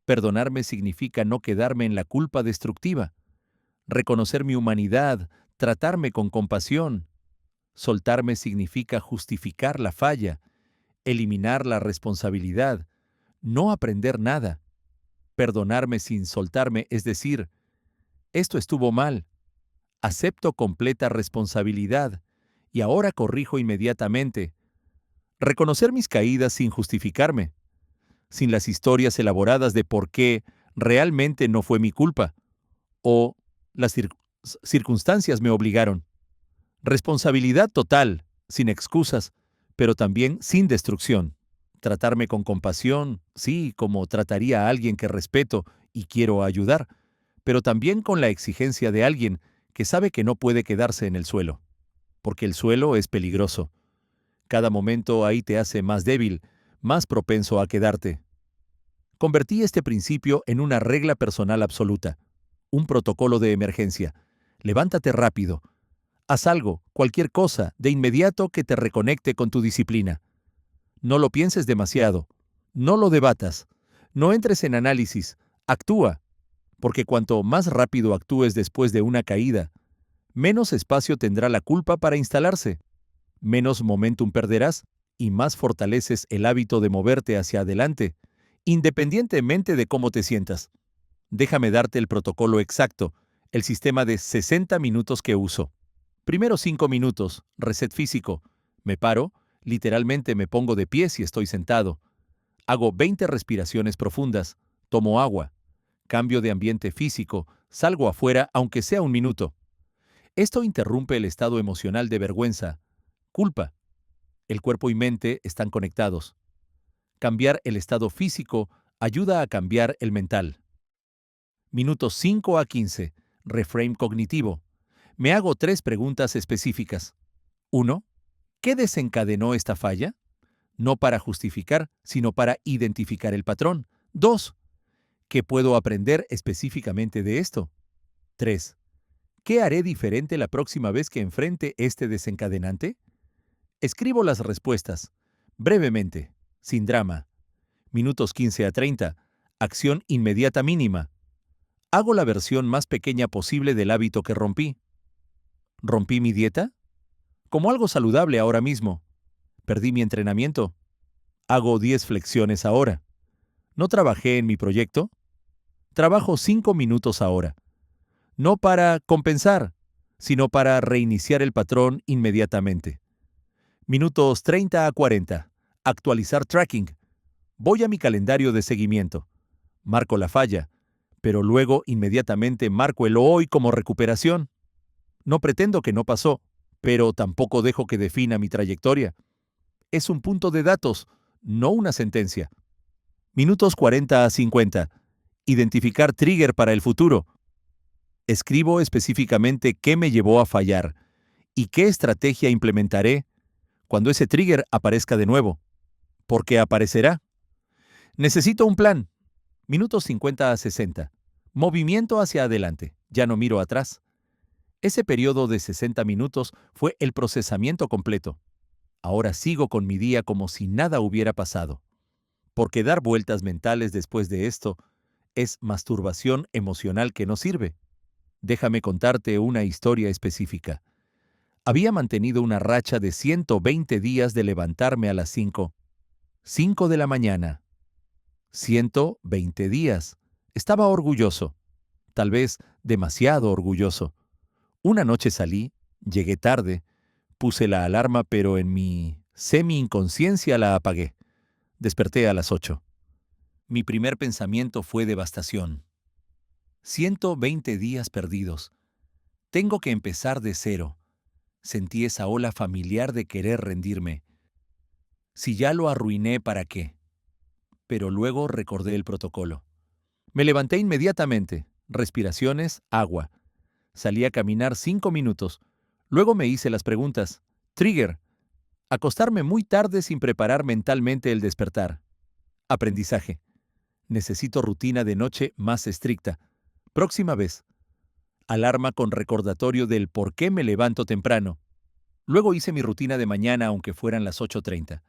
Perdonarme significa no quedarme en la culpa destructiva. Reconocer mi humanidad, tratarme con compasión. Soltarme significa justificar la falla, eliminar la responsabilidad, no aprender nada. Perdonarme sin soltarme es decir, esto estuvo mal, acepto completa responsabilidad y ahora corrijo inmediatamente. Reconocer mis caídas sin justificarme, sin las historias elaboradas de por qué realmente no fue mi culpa o las circunstancias me obligaron. Responsabilidad total, sin excusas, pero también sin destrucción. Tratarme con compasión, sí, como trataría a alguien que respeto y quiero ayudar, pero también con la exigencia de alguien que sabe que no puede quedarse en el suelo, porque el suelo es peligroso. Cada momento ahí te hace más débil, más propenso a quedarte. Convertí este principio en una regla personal absoluta, un protocolo de emergencia. Levántate rápido. Haz algo, cualquier cosa, de inmediato que te reconecte con tu disciplina. No lo pienses demasiado. No lo debatas. No entres en análisis. Actúa. Porque cuanto más rápido actúes después de una caída, menos espacio tendrá la culpa para instalarse, menos momentum perderás y más fortaleces el hábito de moverte hacia adelante, independientemente de cómo te sientas. Déjame darte el protocolo exacto, el sistema de 60 minutos que uso. Primero 5 minutos, reset físico. Me paro, literalmente me pongo de pie si estoy sentado. Hago 20 respiraciones profundas, tomo agua. Cambio de ambiente físico, salgo afuera aunque sea un minuto. Esto interrumpe el estado emocional de vergüenza, culpa. El cuerpo y mente están conectados. Cambiar el estado físico ayuda a cambiar el mental. Minutos 5 a 15. Reframe cognitivo. Me hago 3 preguntas específicas. 1. ¿Qué desencadenó esta falla? No para justificar, sino para identificar el patrón. 2. ¿Qué puedo aprender específicamente de esto? 3. ¿Qué haré diferente la próxima vez que enfrente este desencadenante? Escribo las respuestas, brevemente, sin drama. Minutos 15 a 30. Acción inmediata mínima. Hago la versión más pequeña posible del hábito que rompí. ¿Rompí mi dieta? Como algo saludable ahora mismo. ¿Perdí mi entrenamiento? Hago 10 flexiones ahora. ¿No trabajé en mi proyecto? Trabajo 5 minutos ahora. No para compensar, sino para reiniciar el patrón inmediatamente. Minutos 30 a 40. Actualizar tracking. Voy a mi calendario de seguimiento. Marco la falla, pero luego inmediatamente marco el hoy como recuperación. No pretendo que no pasó, pero tampoco dejo que defina mi trayectoria. Es un punto de datos, no una sentencia. Minutos 40 a 50. Identificar trigger para el futuro. Escribo específicamente qué me llevó a fallar y qué estrategia implementaré cuando ese trigger aparezca de nuevo. ¿Por qué aparecerá? Necesito un plan. Minutos 50 a 60. Movimiento hacia adelante. Ya no miro atrás. Ese periodo de 60 minutos fue el procesamiento completo. Ahora sigo con mi día como si nada hubiera pasado. Porque dar vueltas mentales después de esto es masturbación emocional que no sirve. Déjame contarte una historia específica. Había mantenido una racha de 120 días de levantarme a las 5 de la mañana. 120 días. Estaba orgulloso. Tal vez demasiado orgulloso. Una noche salí, llegué tarde, puse la alarma, pero en mi semi-inconsciencia la apagué. Desperté a las 8. Mi primer pensamiento fue devastación. 120 días perdidos. Tengo que empezar de cero. Sentí esa ola familiar de querer rendirme. Si ya lo arruiné, ¿para qué? Pero luego recordé el protocolo. Me levanté inmediatamente. Respiraciones, agua. Salí a caminar 5 minutos. Luego me hice las preguntas. Trigger. Acostarme muy tarde sin preparar mentalmente el despertar. Aprendizaje. Necesito rutina de noche más estricta. Próxima vez. Alarma con recordatorio del por qué me levanto temprano. Luego hice mi rutina de mañana aunque fueran las 8:30.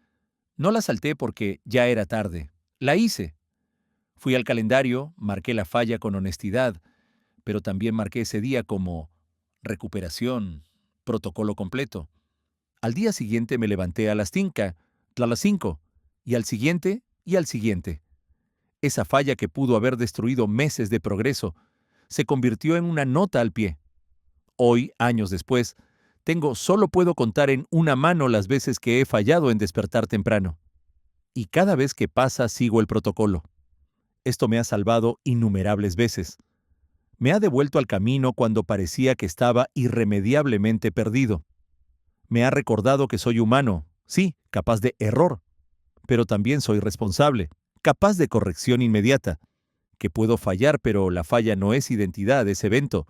No la salté porque ya era tarde. La hice. Fui al calendario, marqué la falla con honestidad, pero también marqué ese día como recuperación, protocolo completo. Al día siguiente me levanté a las 5, y al siguiente, y al siguiente. Esa falla que pudo haber destruido meses de progreso se convirtió en una nota al pie. Hoy, años después, solo puedo contar en una mano las veces que he fallado en despertar temprano. Y cada vez que pasa sigo el protocolo. Esto me ha salvado innumerables veces. Me ha devuelto al camino cuando parecía que estaba irremediablemente perdido. Me ha recordado que soy humano, sí, capaz de error, pero también soy responsable, capaz de corrección inmediata, que puedo fallar, pero la falla no es identidad, es evento,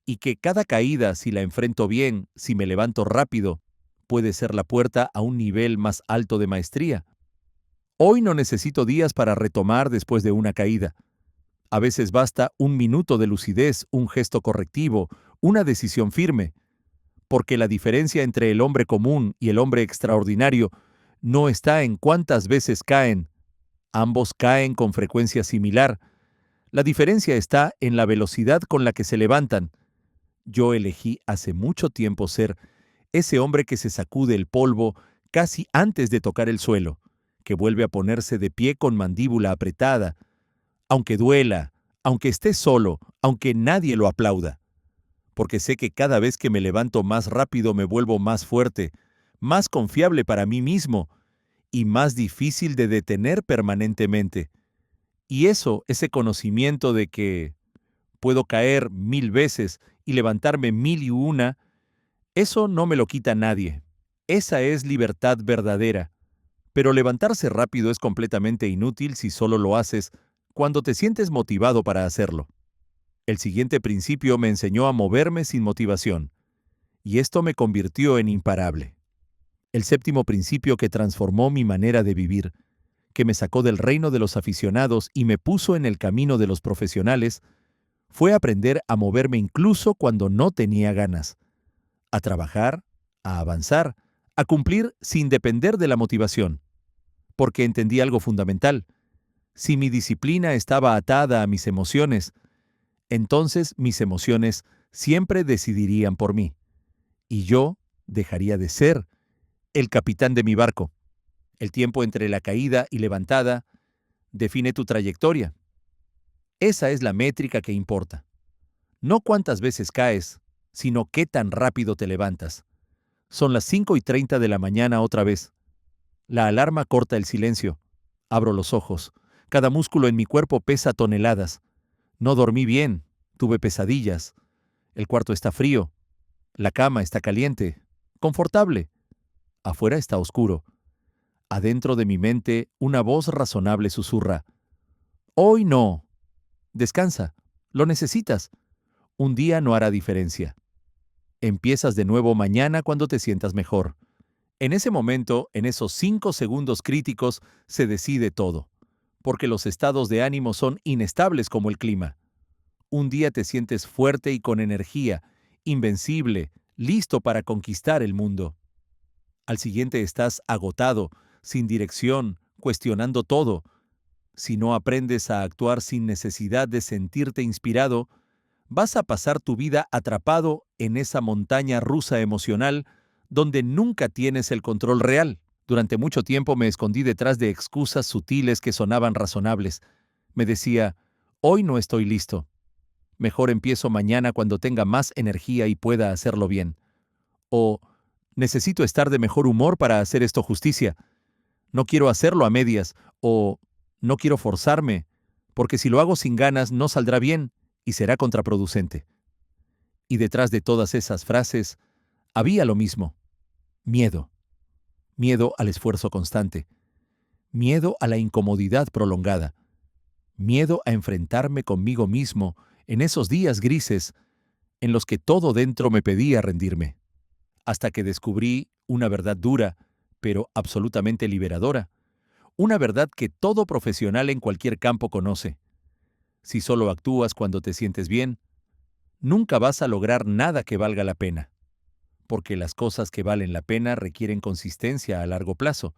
y que cada caída, si la enfrento bien, si me levanto rápido, puede ser la puerta a un nivel más alto de maestría. Hoy no necesito días para retomar después de una caída. A veces basta un minuto de lucidez, un gesto correctivo, una decisión firme, porque la diferencia entre el hombre común y el hombre extraordinario no está en cuántas veces caen. Ambos caen con frecuencia similar. La diferencia está en la velocidad con la que se levantan. Yo elegí hace mucho tiempo ser ese hombre que se sacude el polvo casi antes de tocar el suelo, que vuelve a ponerse de pie con mandíbula apretada, aunque duela, aunque esté solo, aunque nadie lo aplauda. Porque sé que cada vez que me levanto más rápido me vuelvo más fuerte, más confiable para mí mismo y más difícil de detener permanentemente. Y ese conocimiento de que puedo caer 1000 veces y levantarme 1001, eso no me lo quita nadie. Esa es libertad verdadera. Pero levantarse rápido es completamente inútil si solo lo haces cuando te sientes motivado para hacerlo. El siguiente principio me enseñó a moverme sin motivación, y esto me convirtió en imparable. El séptimo principio que transformó mi manera de vivir, que me sacó del reino de los aficionados y me puso en el camino de los profesionales, fue aprender a moverme incluso cuando no tenía ganas, a trabajar, a avanzar, a cumplir sin depender de la motivación, porque entendí algo fundamental. Si mi disciplina estaba atada a mis emociones, entonces mis emociones siempre decidirían por mí, y yo dejaría de ser el capitán de mi barco. El tiempo entre la caída y levantada define tu trayectoria. Esa es la métrica que importa. No cuántas veces caes, sino qué tan rápido te levantas. Son las 5:30 de la mañana otra vez. La alarma corta el silencio. Abro los ojos. Cada músculo en mi cuerpo pesa toneladas. No dormí bien. Tuve pesadillas. El cuarto está frío. La cama está caliente. Confortable. Afuera está oscuro. Adentro de mi mente, una voz razonable susurra: Hoy no. Descansa. Lo necesitas. Un día no hará diferencia. Empiezas de nuevo mañana cuando te sientas mejor. En ese momento, en esos 5 segundos críticos, se decide todo, porque los estados de ánimo son inestables como el clima. Un día te sientes fuerte y con energía, invencible, listo para conquistar el mundo. Al siguiente estás agotado, sin dirección, cuestionando todo. Si no aprendes a actuar sin necesidad de sentirte inspirado, vas a pasar tu vida atrapado en esa montaña rusa emocional donde nunca tienes el control real. Durante mucho tiempo me escondí detrás de excusas sutiles que sonaban razonables. Me decía: hoy no estoy listo. Mejor empiezo mañana cuando tenga más energía y pueda hacerlo bien. O necesito estar de mejor humor para hacer esto justicia. No quiero hacerlo a medias. O no quiero forzarme, porque si lo hago sin ganas no saldrá bien y será contraproducente. Y detrás de todas esas frases había lo mismo: miedo. Miedo al esfuerzo constante. Miedo a la incomodidad prolongada. Miedo a enfrentarme conmigo mismo en esos días grises en los que todo dentro me pedía rendirme. Hasta que descubrí una verdad dura, pero absolutamente liberadora. Una verdad que todo profesional en cualquier campo conoce. Si solo actúas cuando te sientes bien, nunca vas a lograr nada que valga la pena, porque las cosas que valen la pena requieren consistencia a largo plazo,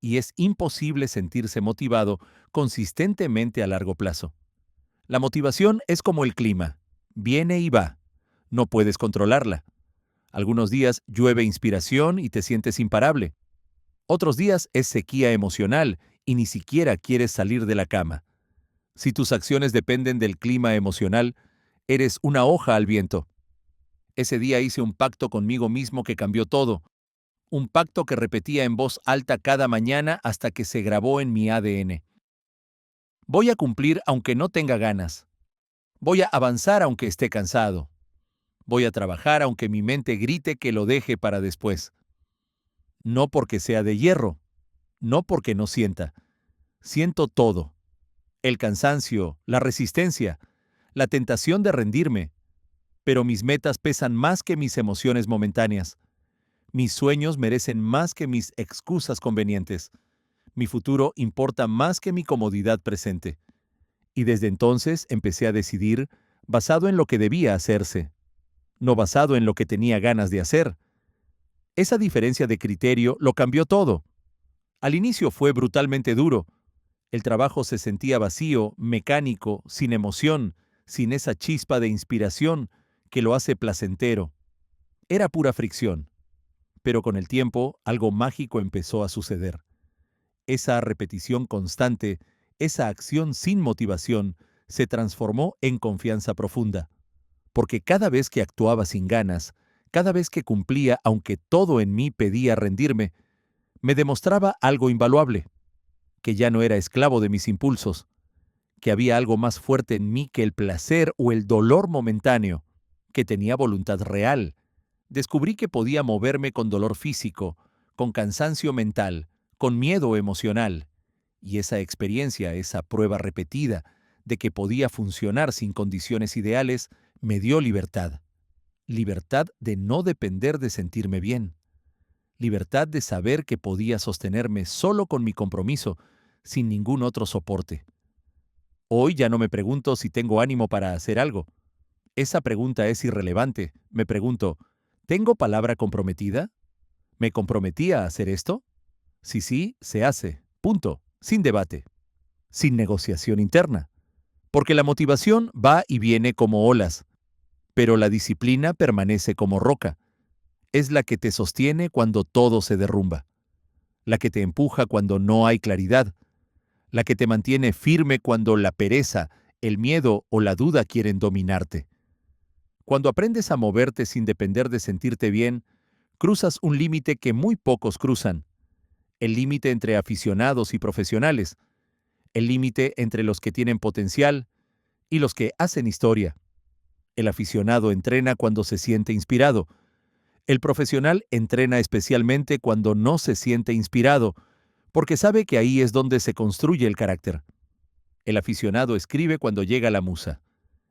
y es imposible sentirse motivado consistentemente a largo plazo. La motivación es como el clima: viene y va. No puedes controlarla. Algunos días llueve inspiración y te sientes imparable. Otros días es sequía emocional y ni siquiera quieres salir de la cama. Si tus acciones dependen del clima emocional, eres una hoja al viento. Ese día hice un pacto conmigo mismo que cambió todo. Un pacto que repetía en voz alta cada mañana hasta que se grabó en mi ADN. Voy a cumplir aunque no tenga ganas. Voy a avanzar aunque esté cansado. Voy a trabajar aunque mi mente grite que lo deje para después. No porque sea de hierro, no porque no sienta. Siento todo: el cansancio, la resistencia, la tentación de rendirme. Pero mis metas pesan más que mis emociones momentáneas. Mis sueños merecen más que mis excusas convenientes. Mi futuro importa más que mi comodidad presente. Y desde entonces empecé a decidir basado en lo que debía hacerse, no basado en lo que tenía ganas de hacer. Esa diferencia de criterio lo cambió todo. Al inicio fue brutalmente duro. El trabajo se sentía vacío, mecánico, sin emoción, sin esa chispa de inspiración que lo hace placentero. Era pura fricción. Pero con el tiempo, algo mágico empezó a suceder. Esa repetición constante, esa acción sin motivación, se transformó en confianza profunda. Porque cada vez que actuaba sin ganas, cada vez que cumplía aunque todo en mí pedía rendirme, me demostraba algo invaluable: que ya no era esclavo de mis impulsos, que había algo más fuerte en mí que el placer o el dolor momentáneo, que tenía voluntad real. Descubrí que podía moverme con dolor físico, con cansancio mental, con miedo emocional. Y esa experiencia, esa prueba repetida de que podía funcionar sin condiciones ideales, me dio libertad. Libertad de no depender de sentirme bien. Libertad de saber que podía sostenerme solo con mi compromiso, sin ningún otro soporte. Hoy ya no me pregunto si tengo ánimo para hacer algo. Esa pregunta es irrelevante. Me pregunto, ¿tengo palabra comprometida? ¿Me comprometí a hacer esto? Si sí, se hace. Punto. Sin debate. Sin negociación interna. Porque la motivación va y viene como olas, pero la disciplina permanece como roca. Es la que te sostiene cuando todo se derrumba, la que te empuja cuando no hay claridad, la que te mantiene firme cuando la pereza, el miedo o la duda quieren dominarte. Cuando aprendes a moverte sin depender de sentirte bien, cruzas un límite que muy pocos cruzan, el límite entre aficionados y profesionales, el límite entre los que tienen potencial y los que hacen historia. El aficionado entrena cuando se siente inspirado. El profesional entrena especialmente cuando no se siente inspirado, porque sabe que ahí es donde se construye el carácter. El aficionado escribe cuando llega la musa.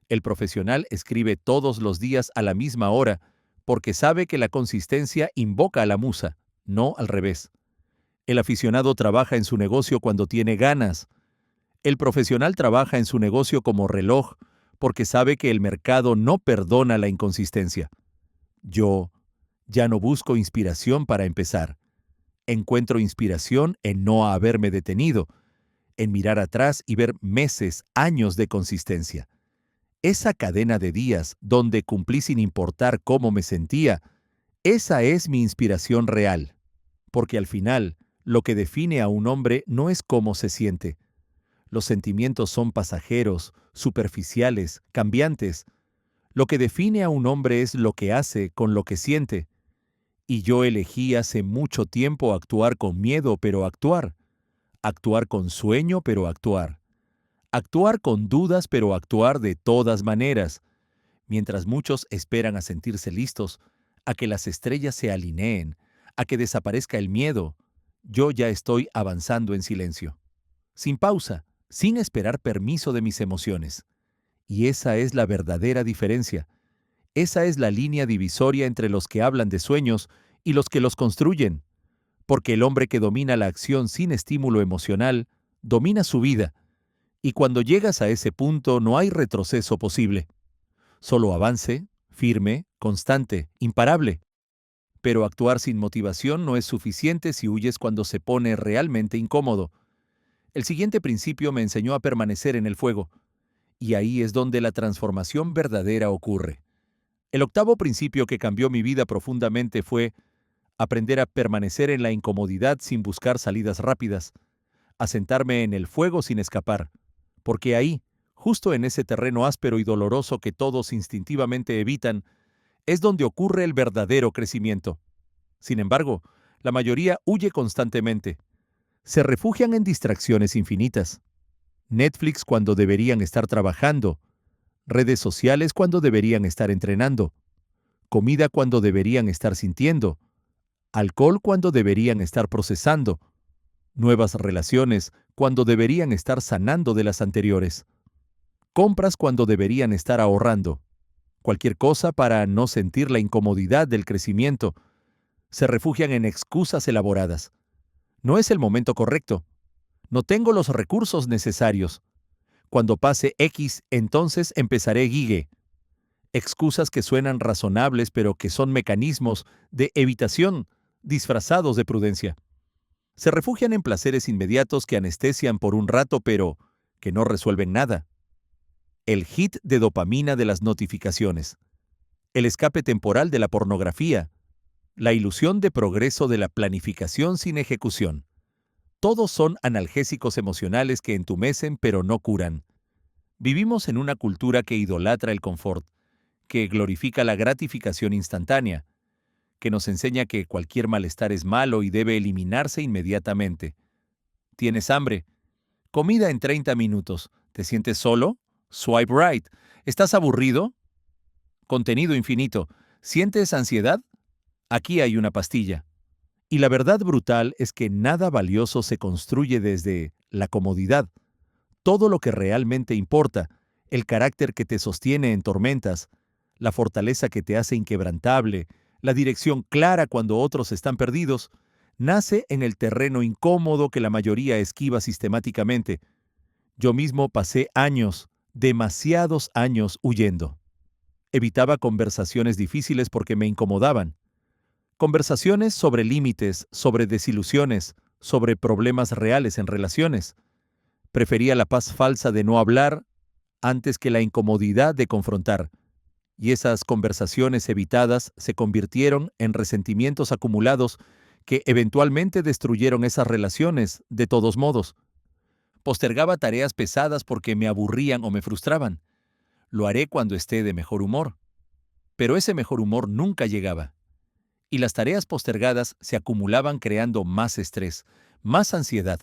El profesional escribe todos los días a la misma hora, porque sabe que la consistencia invoca a la musa, no al revés. El aficionado trabaja en su negocio cuando tiene ganas. El profesional trabaja en su negocio como reloj, porque sabe que el mercado no perdona la inconsistencia. Yo ya no busco inspiración para empezar. Encuentro inspiración en no haberme detenido, en mirar atrás y ver meses, años de consistencia. Esa cadena de días donde cumplí sin importar cómo me sentía, esa es mi inspiración real. Porque al final, lo que define a un hombre no es cómo se siente. Los sentimientos son pasajeros, superficiales, cambiantes. Lo que define a un hombre es lo que hace con lo que siente. Y yo elegí hace mucho tiempo actuar con miedo, pero actuar. Actuar con sueño, pero actuar. Actuar con dudas, pero actuar de todas maneras. Mientras muchos esperan a sentirse listos, a que las estrellas se alineen, a que desaparezca el miedo, yo ya estoy avanzando en silencio. Sin pausa, sin esperar permiso de mis emociones. Y esa es la verdadera diferencia. Esa es la línea divisoria entre los que hablan de sueños y los que los construyen. Porque el hombre que domina la acción sin estímulo emocional, domina su vida. Y cuando llegas a ese punto no hay retroceso posible. Solo avance, firme, constante, imparable. Pero actuar sin motivación no es suficiente si huyes cuando se pone realmente incómodo. El siguiente principio me enseñó a permanecer en el fuego. Y ahí es donde la transformación verdadera ocurre. El octavo principio que cambió mi vida profundamente fue aprender a permanecer en la incomodidad sin buscar salidas rápidas, a sentarme en el fuego sin escapar, porque ahí, justo en ese terreno áspero y doloroso que todos instintivamente evitan, es donde ocurre el verdadero crecimiento. Sin embargo, la mayoría huye constantemente. Se refugian en distracciones infinitas. Netflix cuando deberían estar trabajando, redes sociales cuando deberían estar entrenando, comida cuando deberían estar sintiendo, alcohol cuando deberían estar procesando, nuevas relaciones cuando deberían estar sanando de las anteriores, compras cuando deberían estar ahorrando, cualquier cosa para no sentir la incomodidad del crecimiento. Se refugian en excusas elaboradas. No es el momento correcto. No tengo los recursos necesarios. Cuando pase X, entonces empezaré Gigue. Excusas que suenan razonables, pero que son mecanismos de evitación disfrazados de prudencia. Se refugian en placeres inmediatos que anestesian por un rato, pero que no resuelven nada. El hit de dopamina de las notificaciones. El escape temporal de la pornografía. La ilusión de progreso de la planificación sin ejecución. Todos son analgésicos emocionales que entumecen pero no curan. Vivimos en una cultura que idolatra el confort, que glorifica la gratificación instantánea, que nos enseña que cualquier malestar es malo y debe eliminarse inmediatamente. ¿Tienes hambre? Comida en 30 minutos. ¿Te sientes solo? Swipe right. ¿Estás aburrido? Contenido infinito. ¿Sientes ansiedad? Aquí hay una pastilla. Y la verdad brutal es que nada valioso se construye desde la comodidad. Todo lo que realmente importa, el carácter que te sostiene en tormentas, la fortaleza que te hace inquebrantable, la dirección clara cuando otros están perdidos, nace en el terreno incómodo que la mayoría esquiva sistemáticamente. Yo mismo pasé años, demasiados años, huyendo. Evitaba conversaciones difíciles porque me incomodaban. Conversaciones sobre límites, sobre desilusiones, sobre problemas reales en relaciones. Prefería la paz falsa de no hablar antes que la incomodidad de confrontar. Y esas conversaciones evitadas se convirtieron en resentimientos acumulados que eventualmente destruyeron esas relaciones de todos modos. Postergaba tareas pesadas porque me aburrían o me frustraban. Lo haré cuando esté de mejor humor. Pero ese mejor humor nunca llegaba. Y las tareas postergadas se acumulaban creando más estrés, más ansiedad,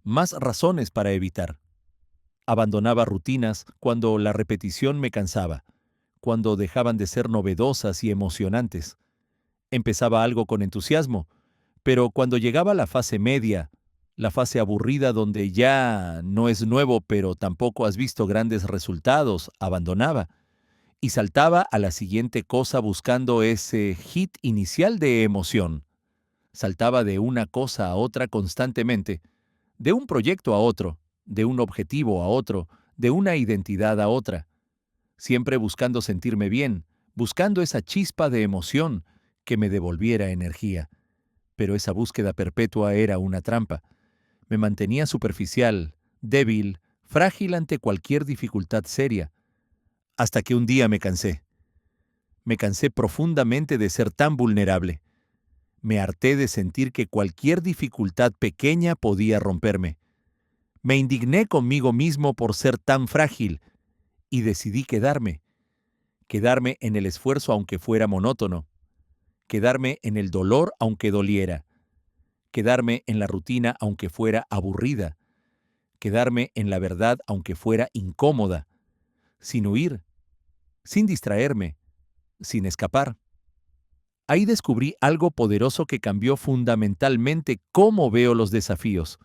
más razones para evitar. Abandonaba rutinas cuando la repetición me cansaba, cuando dejaban de ser novedosas y emocionantes. Empezaba algo con entusiasmo, pero cuando llegaba la fase media, la fase aburrida donde ya no es nuevo pero tampoco has visto grandes resultados, abandonaba y saltaba a la siguiente cosa buscando ese hit inicial de emoción. Saltaba de una cosa a otra constantemente, de un proyecto a otro, de un objetivo a otro, de una identidad a otra, siempre buscando sentirme bien, buscando esa chispa de emoción que me devolviera energía. Pero esa búsqueda perpetua era una trampa. Me mantenía superficial, débil, frágil ante cualquier dificultad seria, hasta que un día me cansé. Me cansé profundamente de ser tan vulnerable. Me harté de sentir que cualquier dificultad pequeña podía romperme. Me indigné conmigo mismo por ser tan frágil y decidí quedarme en el esfuerzo aunque fuera monótono, quedarme en el dolor aunque doliera, quedarme en la rutina aunque fuera aburrida, quedarme en la verdad aunque fuera incómoda, sin huir, sin distraerme, sin escapar. Ahí descubrí algo poderoso que cambió fundamentalmente cómo veo los desafíos.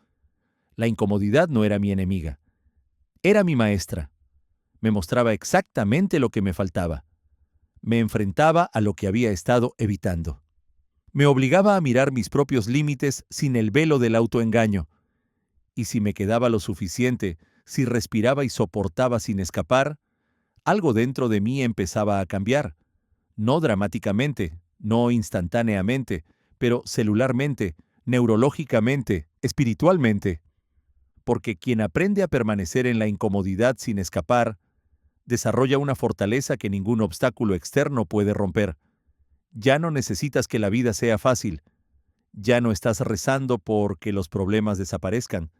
La incomodidad no era mi enemiga, era mi maestra. Me mostraba exactamente lo que me faltaba. Me enfrentaba a lo que había estado evitando. Me obligaba a mirar mis propios límites sin el velo del autoengaño. Y si me quedaba lo suficiente, si respiraba y soportaba sin escapar, algo dentro de mí empezaba a cambiar. No dramáticamente, no instantáneamente, pero celularmente, neurológicamente, espiritualmente. Porque quien aprende a permanecer en la incomodidad sin escapar, desarrolla una fortaleza que ningún obstáculo externo puede romper. Ya no necesitas que la vida sea fácil. Ya no estás rezando porque los problemas desaparezcan,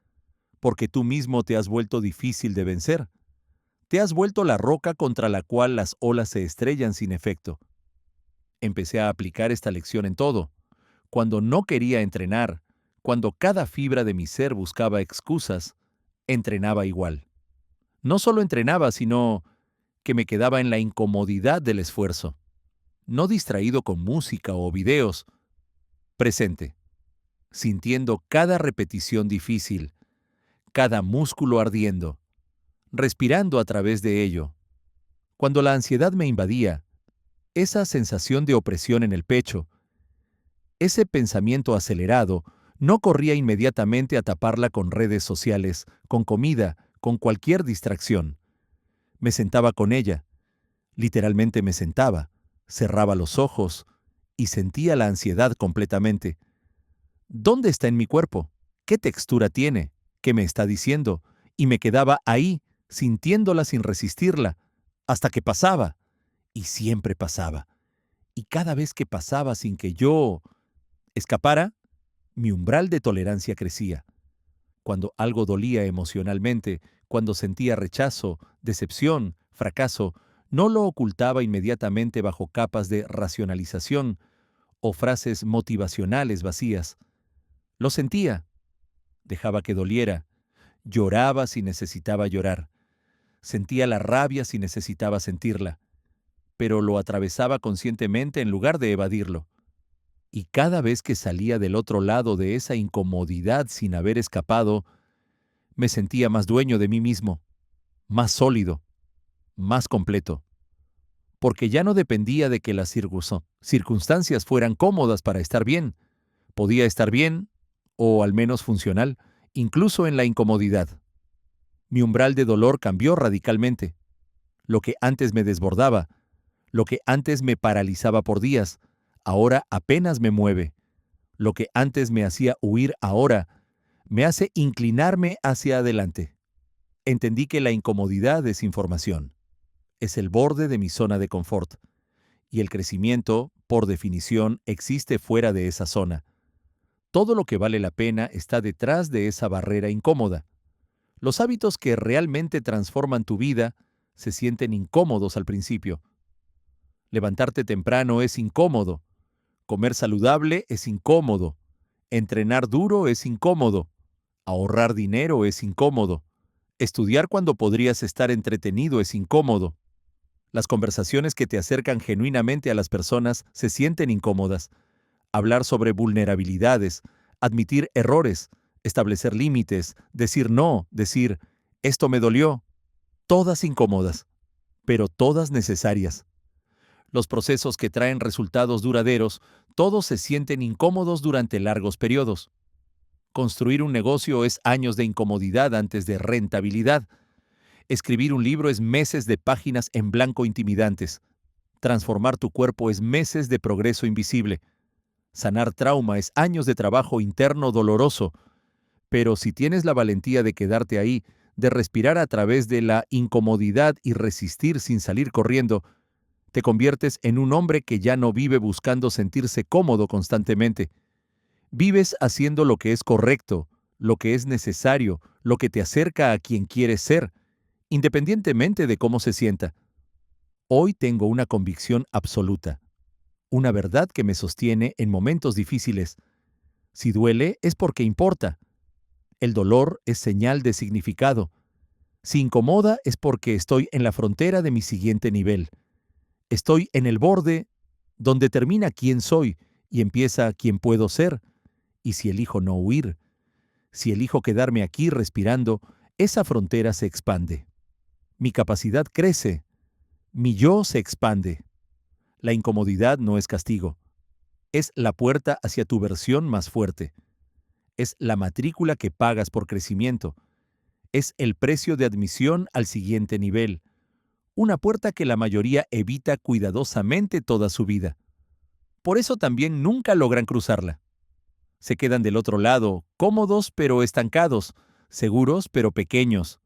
porque tú mismo te has vuelto difícil de vencer. Te has vuelto la roca contra la cual las olas se estrellan sin efecto. Empecé a aplicar esta lección en todo. Cuando no quería entrenar, cuando cada fibra de mi ser buscaba excusas, entrenaba igual. No solo entrenaba, sino que me quedaba en la incomodidad del esfuerzo, no distraído con música o videos, presente, sintiendo cada repetición difícil, cada músculo ardiendo, respirando a través de ello. Cuando la ansiedad me invadía, esa sensación de opresión en el pecho, ese pensamiento acelerado, no corría inmediatamente a taparla con redes sociales, con comida, con cualquier distracción. Me sentaba con ella, literalmente me sentaba, cerraba los ojos y sentía la ansiedad completamente. ¿Dónde está en mi cuerpo? ¿Qué textura tiene? ¿Qué me está diciendo? Y me quedaba ahí, sintiéndola sin resistirla, hasta que pasaba. Y siempre pasaba. Y cada vez que pasaba sin que yo escapara, mi umbral de tolerancia crecía. Cuando algo dolía emocionalmente, cuando sentía rechazo, decepción, fracaso, no lo ocultaba inmediatamente bajo capas de racionalización o frases motivacionales vacías. Lo sentía, dejaba que doliera, lloraba si necesitaba llorar, sentía la rabia si necesitaba sentirla, pero lo atravesaba conscientemente en lugar de evadirlo. Y cada vez que salía del otro lado de esa incomodidad sin haber escapado, me sentía más dueño de mí mismo, más sólido, más completo, porque ya no dependía de que las circunstancias fueran cómodas para estar bien. Podía estar bien, o al menos funcional, incluso en la incomodidad. Mi umbral de dolor cambió radicalmente. Lo que antes me desbordaba, lo que antes me paralizaba por días, ahora apenas me mueve. Lo que antes me hacía huir ahora me hace inclinarme hacia adelante. Entendí que la incomodidad es información. Es el borde de mi zona de confort. Y el crecimiento, por definición, existe fuera de esa zona. Todo lo que vale la pena está detrás de esa barrera incómoda. Los hábitos que realmente transforman tu vida se sienten incómodos al principio. Levantarte temprano es incómodo. Comer saludable es incómodo. Entrenar duro es incómodo. Ahorrar dinero es incómodo. Estudiar cuando podrías estar entretenido es incómodo. Las conversaciones que te acercan genuinamente a las personas se sienten incómodas. Hablar sobre vulnerabilidades, admitir errores, establecer límites, decir no, decir, esto me dolió, todas incómodas, pero todas necesarias. Los procesos que traen resultados duraderos, todos se sienten incómodos durante largos periodos. Construir un negocio es años de incomodidad antes de rentabilidad. Escribir un libro es meses de páginas en blanco intimidantes. Transformar tu cuerpo es meses de progreso invisible. Sanar trauma es años de trabajo interno doloroso. Pero si tienes la valentía de quedarte ahí, de respirar a través de la incomodidad y resistir sin salir corriendo, te conviertes en un hombre que ya no vive buscando sentirse cómodo constantemente. Vives haciendo lo que es correcto, lo que es necesario, lo que te acerca a quien quieres ser, independientemente de cómo se sienta. Hoy tengo una convicción absoluta, una verdad que me sostiene en momentos difíciles. Si duele, es porque importa. El dolor es señal de significado. Si incomoda, es porque estoy en la frontera de mi siguiente nivel. Estoy en el borde donde termina quién soy y empieza quién puedo ser. Y si elijo no huir, si elijo quedarme aquí respirando, esa frontera se expande. Mi capacidad crece, mi yo se expande. La incomodidad no es castigo. Es la puerta hacia tu versión más fuerte. Es la matrícula que pagas por crecimiento. Es el precio de admisión al siguiente nivel. Una puerta que la mayoría evita cuidadosamente toda su vida. Por eso también nunca logran cruzarla. Se quedan del otro lado, cómodos pero estancados, seguros pero pequeños.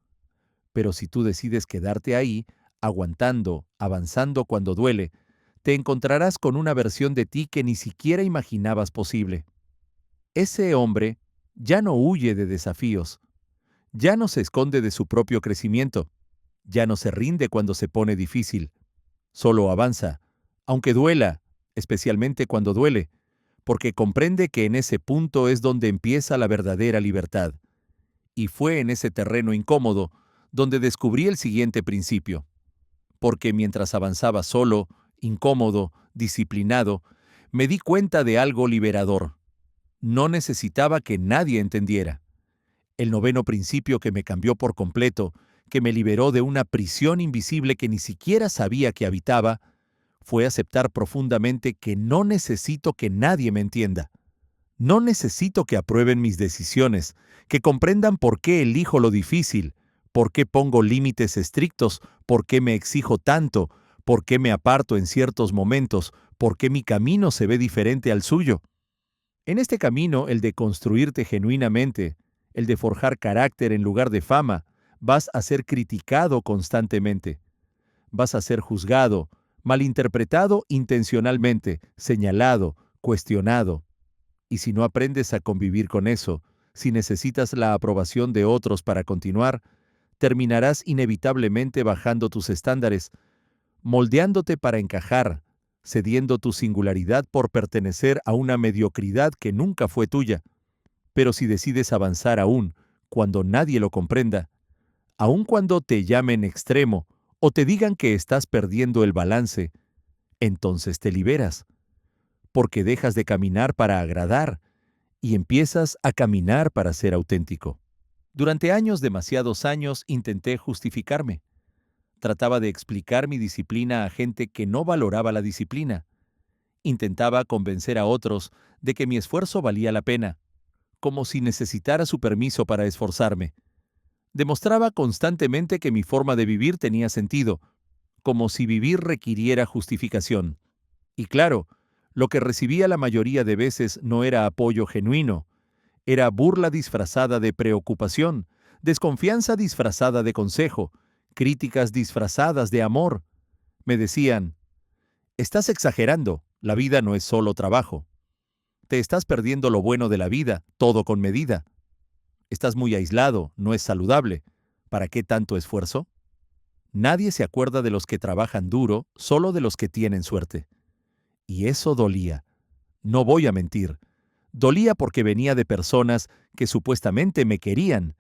Pero si tú decides quedarte ahí, aguantando, avanzando cuando duele, te encontrarás con una versión de ti que ni siquiera imaginabas posible. Ese hombre ya no huye de desafíos, ya no se esconde de su propio crecimiento, ya no se rinde cuando se pone difícil, solo avanza, aunque duela, especialmente cuando duele, porque comprende que en ese punto es donde empieza la verdadera libertad. Y fue en ese terreno incómodo donde descubrí el siguiente principio. Porque mientras avanzaba solo, incómodo, disciplinado, me di cuenta de algo liberador. No necesitaba que nadie entendiera. El noveno principio que me cambió por completo, que me liberó de una prisión invisible que ni siquiera sabía que habitaba, fue aceptar profundamente que no necesito que nadie me entienda. No necesito que aprueben mis decisiones, que comprendan por qué elijo lo difícil, por qué pongo límites estrictos, por qué me exijo tanto, por qué me aparto en ciertos momentos, por qué mi camino se ve diferente al suyo. En este camino, el de construirte genuinamente, el de forjar carácter en lugar de fama, vas a ser criticado constantemente. Vas a ser juzgado, malinterpretado intencionalmente, señalado, cuestionado. Y si no aprendes a convivir con eso, si necesitas la aprobación de otros para continuar, terminarás inevitablemente bajando tus estándares, moldeándote para encajar, cediendo tu singularidad por pertenecer a una mediocridad que nunca fue tuya. Pero si decides avanzar aún, cuando nadie lo comprenda, aun cuando te llamen extremo o te digan que estás perdiendo el balance, entonces te liberas, porque dejas de caminar para agradar y empiezas a caminar para ser auténtico. Durante años, demasiados años, intenté justificarme. Trataba de explicar mi disciplina a gente que no valoraba la disciplina. Intentaba convencer a otros de que mi esfuerzo valía la pena, como si necesitara su permiso para esforzarme. Demostraba constantemente que mi forma de vivir tenía sentido, como si vivir requiriera justificación. Y claro, lo que recibía la mayoría de veces no era apoyo genuino, era burla disfrazada de preocupación, desconfianza disfrazada de consejo, críticas disfrazadas de amor. Me decían, estás exagerando, la vida no es solo trabajo. Te estás perdiendo lo bueno de la vida, todo con medida. Estás muy aislado, no es saludable. ¿Para qué tanto esfuerzo? Nadie se acuerda de los que trabajan duro, solo de los que tienen suerte. Y eso dolía. No voy a mentir. Dolía porque venía de personas que supuestamente me querían.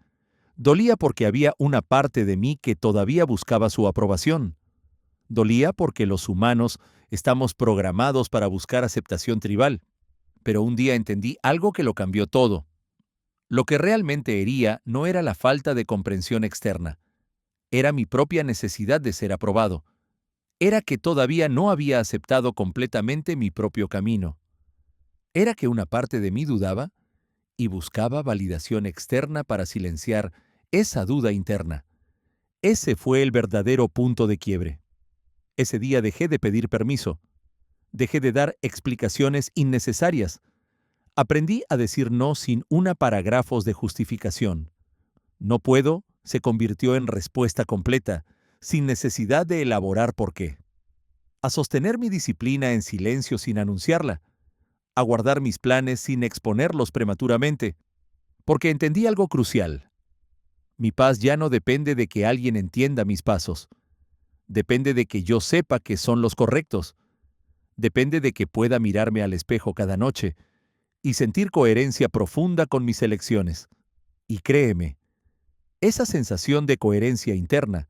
Dolía porque había una parte de mí que todavía buscaba su aprobación. Dolía porque los humanos estamos programados para buscar aceptación tribal. Pero un día entendí algo que lo cambió todo. Lo que realmente hería no era la falta de comprensión externa. Era mi propia necesidad de ser aprobado. Era que todavía no había aceptado completamente mi propio camino. Era que una parte de mí dudaba y buscaba validación externa para silenciar esa duda interna. Ese fue el verdadero punto de quiebre. Ese día dejé de pedir permiso. Dejé de dar explicaciones innecesarias. Aprendí a decir no sin una parágrafos de justificación. No puedo se convirtió en respuesta completa, sin necesidad de elaborar por qué. A sostener mi disciplina en silencio sin anunciarla. A guardar mis planes sin exponerlos prematuramente. Porque entendí algo crucial. Mi paz ya no depende de que alguien entienda mis pasos. Depende de que yo sepa que son los correctos. Depende de que pueda mirarme al espejo cada noche y sentir coherencia profunda con mis elecciones. Y créeme, esa sensación de coherencia interna,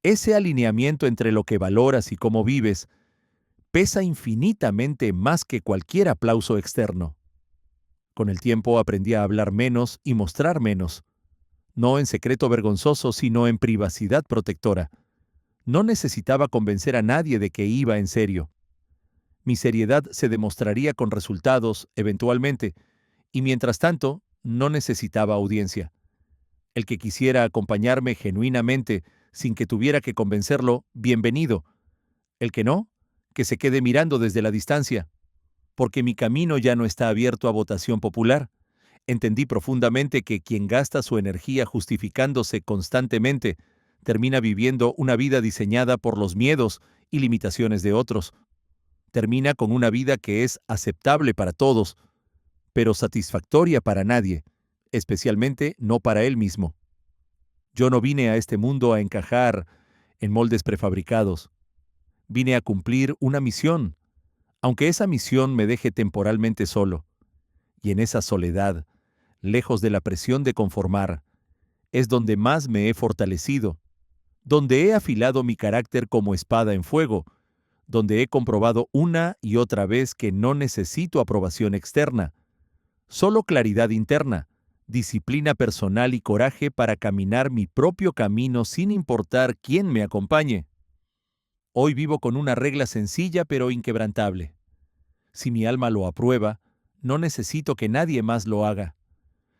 ese alineamiento entre lo que valoras y cómo vives, pesa infinitamente más que cualquier aplauso externo. Con el tiempo aprendí a hablar menos y mostrar menos, no en secreto vergonzoso, sino en privacidad protectora. No necesitaba convencer a nadie de que iba en serio. Mi seriedad se demostraría con resultados, eventualmente, y mientras tanto, no necesitaba audiencia. El que quisiera acompañarme genuinamente, sin que tuviera que convencerlo, bienvenido. El que no, que se quede mirando desde la distancia. Porque mi camino ya no está abierto a votación popular. Entendí profundamente que quien gasta su energía justificándose constantemente termina viviendo una vida diseñada por los miedos y limitaciones de otros. Termina con una vida que es aceptable para todos, pero satisfactoria para nadie, especialmente no para él mismo. Yo no vine a este mundo a encajar en moldes prefabricados. Vine a cumplir una misión, aunque esa misión me deje temporalmente solo. Y en esa soledad, lejos de la presión de conformar, es donde más me he fortalecido, donde he afilado mi carácter como espada en fuego, donde he comprobado una y otra vez que no necesito aprobación externa, solo claridad interna, disciplina personal y coraje para caminar mi propio camino sin importar quién me acompañe. Hoy vivo con una regla sencilla pero inquebrantable. Si mi alma lo aprueba, no necesito que nadie más lo haga.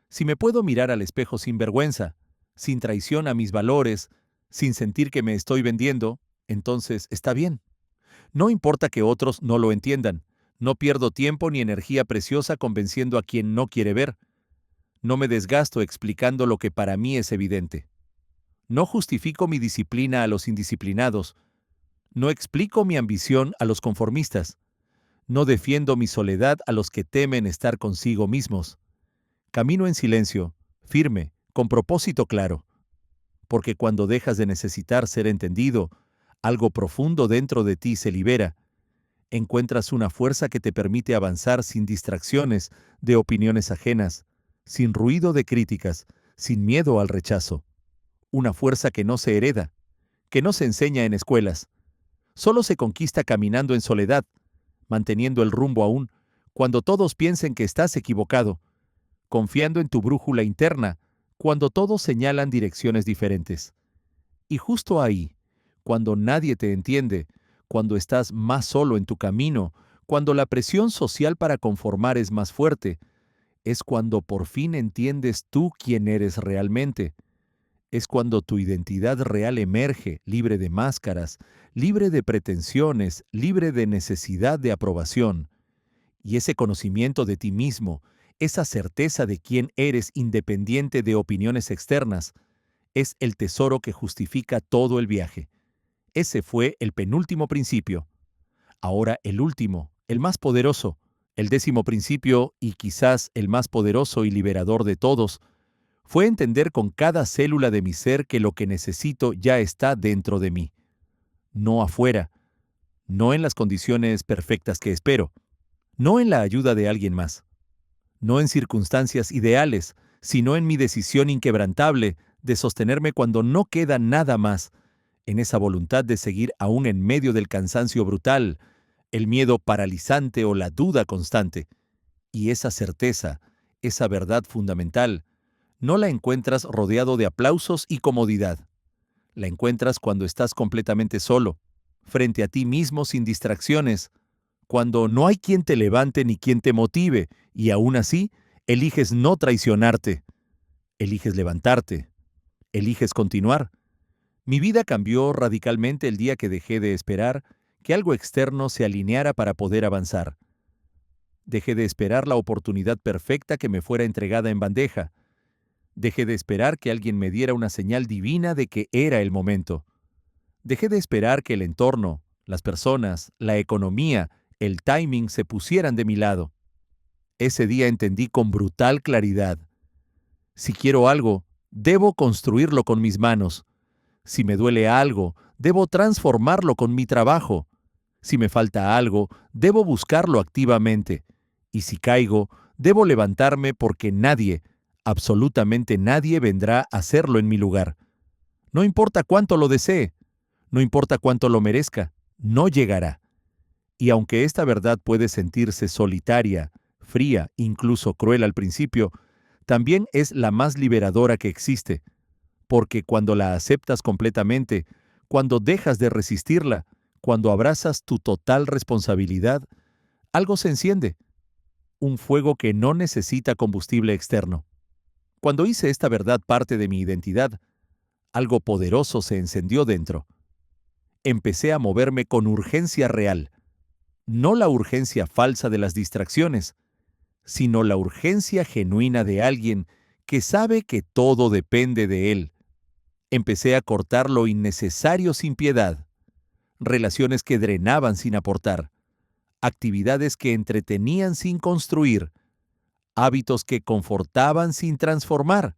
Si me puedo mirar al espejo sin vergüenza, sin traición a mis valores, sin sentir que me estoy vendiendo, entonces está bien. No importa que otros no lo entiendan. No pierdo tiempo ni energía preciosa convenciendo a quien no quiere ver. No me desgasto explicando lo que para mí es evidente. No justifico mi disciplina a los indisciplinados. No explico mi ambición a los conformistas. No defiendo mi soledad a los que temen estar consigo mismos. Camino en silencio, firme, con propósito claro. Porque cuando dejas de necesitar ser entendido, algo profundo dentro de ti se libera. Encuentras una fuerza que te permite avanzar sin distracciones de opiniones ajenas, sin ruido de críticas, sin miedo al rechazo. Una fuerza que no se hereda, que no se enseña en escuelas. Solo se conquista caminando en soledad, manteniendo el rumbo aún, cuando todos piensen que estás equivocado, confiando en tu brújula interna, cuando todos señalan direcciones diferentes. Y justo ahí, cuando nadie te entiende, cuando estás más solo en tu camino, cuando la presión social para conformar es más fuerte, es cuando por fin entiendes tú quién eres realmente. Es cuando tu identidad real emerge, libre de máscaras, libre de pretensiones, libre de necesidad de aprobación. Y ese conocimiento de ti mismo, esa certeza de quién eres independiente de opiniones externas, es el tesoro que justifica todo el viaje. Ese fue el penúltimo principio. Ahora el último, el más poderoso, el 10º principio y quizás el más poderoso y liberador de todos, fue entender con cada célula de mi ser que lo que necesito ya está dentro de mí, no afuera, no en las condiciones perfectas que espero, no en la ayuda de alguien más, no en circunstancias ideales, sino en mi decisión inquebrantable de sostenerme cuando no queda nada más, en esa voluntad de seguir aún en medio del cansancio brutal, el miedo paralizante o la duda constante. Y esa certeza, esa verdad fundamental, no la encuentras rodeado de aplausos y comodidad. La encuentras cuando estás completamente solo, frente a ti mismo sin distracciones, cuando no hay quien te levante ni quien te motive, y aún así, eliges no traicionarte, eliges levantarte, eliges continuar. Mi vida cambió radicalmente el día que dejé de esperar que algo externo se alineara para poder avanzar. Dejé de esperar la oportunidad perfecta que me fuera entregada en bandeja. Dejé de esperar que alguien me diera una señal divina de que era el momento. Dejé de esperar que el entorno, las personas, la economía, el timing se pusieran de mi lado. Ese día entendí con brutal claridad. Si quiero algo, debo construirlo con mis manos. Si me duele algo, debo transformarlo con mi trabajo. Si me falta algo, debo buscarlo activamente. Y si caigo, debo levantarme porque nadie, absolutamente nadie vendrá a hacerlo en mi lugar. No importa cuánto lo desee, no importa cuánto lo merezca, no llegará. Y aunque esta verdad puede sentirse solitaria, fría, incluso cruel al principio, también es la más liberadora que existe, porque cuando la aceptas completamente, cuando dejas de resistirla, cuando abrazas tu total responsabilidad, algo se enciende, un fuego que no necesita combustible externo. Cuando hice esta verdad parte de mi identidad, algo poderoso se encendió dentro. Empecé a moverme con urgencia real, no la urgencia falsa de las distracciones, sino la urgencia genuina de alguien que sabe que todo depende de él. Empecé a cortar lo innecesario sin piedad, relaciones que drenaban sin aportar, actividades que entretenían sin construir, hábitos que confortaban sin transformar.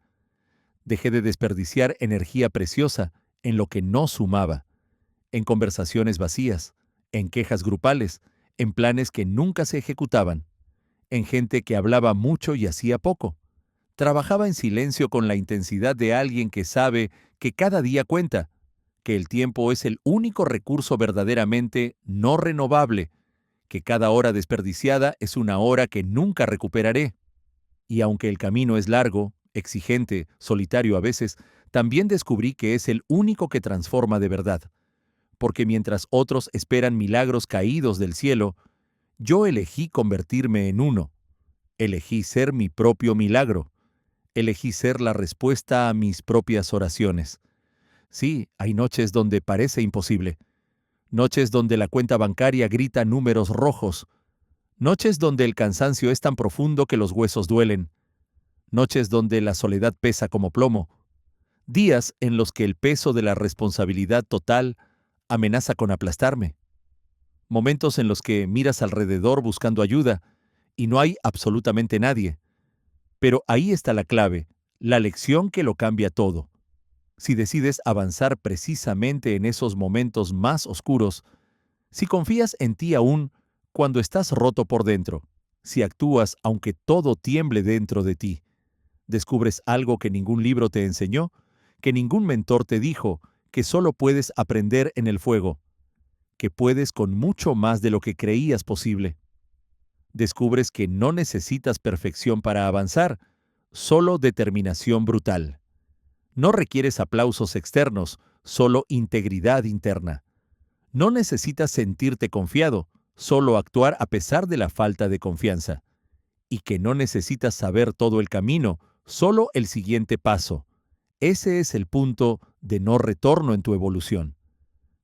Dejé de desperdiciar energía preciosa en lo que no sumaba, en conversaciones vacías, en quejas grupales, en planes que nunca se ejecutaban, en gente que hablaba mucho y hacía poco. Trabajaba en silencio con la intensidad de alguien que sabe que cada día cuenta, que el tiempo es el único recurso verdaderamente no renovable, que cada hora desperdiciada es una hora que nunca recuperaré. Y aunque el camino es largo, exigente, solitario a veces, también descubrí que es el único que transforma de verdad. Porque mientras otros esperan milagros caídos del cielo, yo elegí convertirme en uno. Elegí ser mi propio milagro. Elegí ser la respuesta a mis propias oraciones. Sí, hay noches donde parece imposible. Noches donde la cuenta bancaria grita números rojos. Noches donde el cansancio es tan profundo que los huesos duelen. Noches donde la soledad pesa como plomo. Días en los que el peso de la responsabilidad total amenaza con aplastarme. Momentos en los que miras alrededor buscando ayuda y no hay absolutamente nadie. Pero ahí está la clave, la lección que lo cambia todo. Si decides avanzar precisamente en esos momentos más oscuros, si confías en ti aún cuando estás roto por dentro, si actúas aunque todo tiemble dentro de ti, descubres algo que ningún libro te enseñó, que ningún mentor te dijo, que solo puedes aprender en el fuego, que puedes con mucho más de lo que creías posible. Descubres que no necesitas perfección para avanzar, solo determinación brutal. No requieres aplausos externos, solo integridad interna. No necesitas sentirte confiado, solo actuar a pesar de la falta de confianza. Y que no necesitas saber todo el camino, solo el siguiente paso. Ese es el punto de no retorno en tu evolución.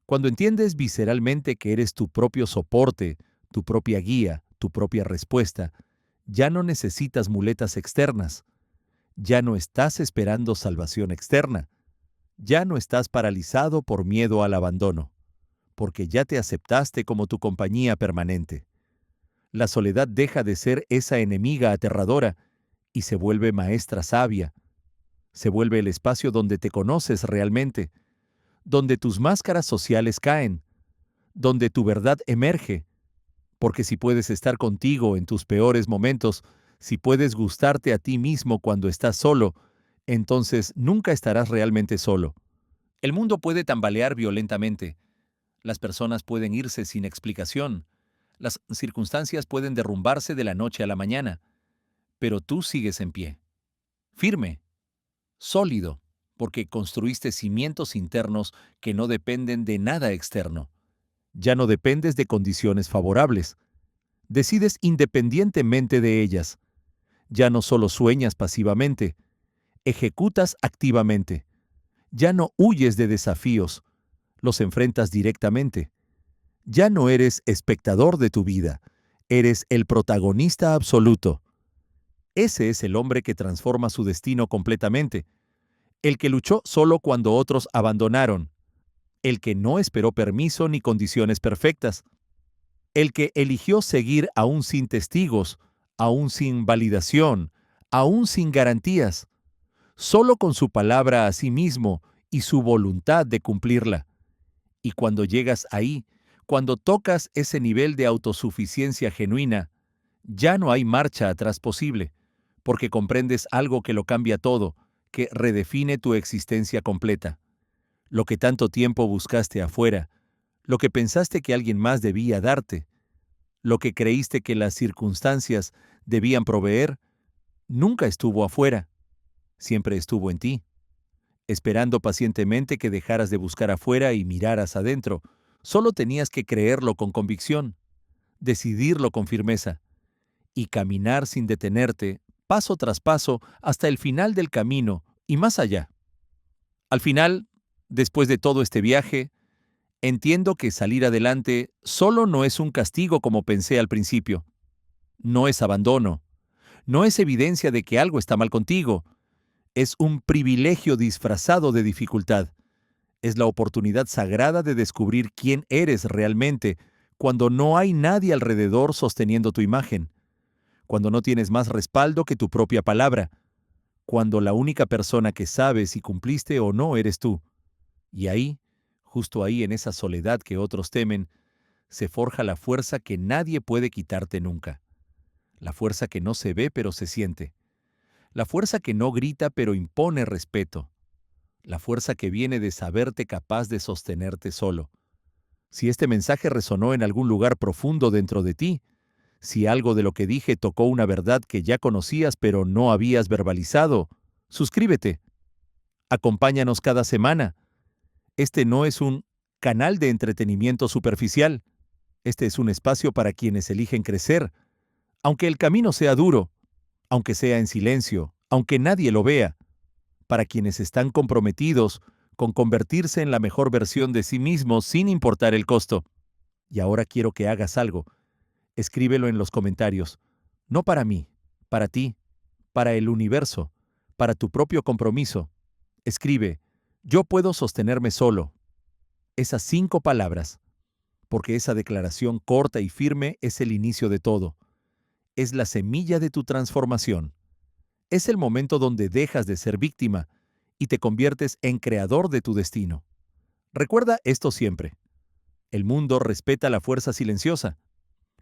Cuando entiendes visceralmente que eres tu propio soporte, tu propia guía, tu propia respuesta, ya no necesitas muletas externas, ya no estás esperando salvación externa, ya no estás paralizado por miedo al abandono, porque ya te aceptaste como tu compañía permanente. La soledad deja de ser esa enemiga aterradora y se vuelve maestra sabia, se vuelve el espacio donde te conoces realmente, donde tus máscaras sociales caen, donde tu verdad emerge, porque si puedes estar contigo en tus peores momentos, si puedes gustarte a ti mismo cuando estás solo, entonces nunca estarás realmente solo. El mundo puede tambalear violentamente, las personas pueden irse sin explicación, las circunstancias pueden derrumbarse de la noche a la mañana, pero tú sigues en pie, firme, sólido, porque construiste cimientos internos que no dependen de nada externo. Ya no dependes de condiciones favorables. Decides independientemente de ellas. Ya no solo sueñas pasivamente, ejecutas activamente. Ya no huyes de desafíos, los enfrentas directamente. Ya no eres espectador de tu vida, eres el protagonista absoluto. Ese es el hombre que transforma su destino completamente, el que luchó solo cuando otros abandonaron, el que no esperó permiso ni condiciones perfectas, el que eligió seguir aún sin testigos, aún sin validación, aún sin garantías, solo con su palabra a sí mismo y su voluntad de cumplirla. Y cuando llegas ahí, cuando tocas ese nivel de autosuficiencia genuina, ya no hay marcha atrás posible, porque comprendes algo que lo cambia todo, que redefine tu existencia completa. Lo que tanto tiempo buscaste afuera, lo que pensaste que alguien más debía darte, lo que creíste que las circunstancias debían proveer, nunca estuvo afuera, siempre estuvo en ti, esperando pacientemente que dejaras de buscar afuera y miraras adentro. Solo tenías que creerlo con convicción, decidirlo con firmeza y caminar sin detenerte, paso tras paso, hasta el final del camino y más allá. Al final, después de todo este viaje, entiendo que salir adelante solo no es un castigo como pensé al principio. No es abandono, no es evidencia de que algo está mal contigo. Es un privilegio disfrazado de dificultad. Es la oportunidad sagrada de descubrir quién eres realmente cuando no hay nadie alrededor sosteniendo tu imagen, cuando no tienes más respaldo que tu propia palabra, cuando la única persona que sabe si cumpliste o no eres tú. Y ahí, justo ahí en esa soledad que otros temen, se forja la fuerza que nadie puede quitarte nunca. La fuerza que no se ve pero se siente. La fuerza que no grita pero impone respeto. La fuerza que viene de saberte capaz de sostenerte solo. Si este mensaje resonó en algún lugar profundo dentro de ti, si algo de lo que dije tocó una verdad que ya conocías pero no habías verbalizado, suscríbete. Acompáñanos cada semana. Este no es un canal de entretenimiento superficial. Este es un espacio para quienes eligen crecer, aunque el camino sea duro, aunque sea en silencio, aunque nadie lo vea, para quienes están comprometidos con convertirse en la mejor versión de sí mismos sin importar el costo. Y ahora quiero que hagas algo. Escríbelo en los comentarios. No para mí, para ti, para el universo, para tu propio compromiso. Escribe, yo puedo sostenerme solo. Esas 5 palabras, porque esa declaración corta y firme es el inicio de todo. Es la semilla de tu transformación. Es el momento donde dejas de ser víctima y te conviertes en creador de tu destino. Recuerda esto siempre. El mundo respeta la fuerza silenciosa.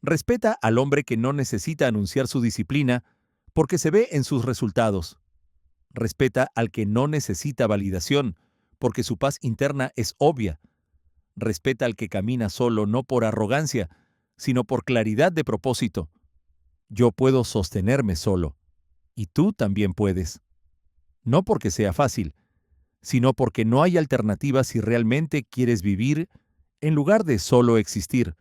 Respeta al hombre que no necesita anunciar su disciplina porque se ve en sus resultados. Respeta al que no necesita validación porque su paz interna es obvia. Respeta al que camina solo no por arrogancia, sino por claridad de propósito. Yo puedo sostenerme solo, y tú también puedes. No porque sea fácil, sino porque no hay alternativa si realmente quieres vivir en lugar de solo existir,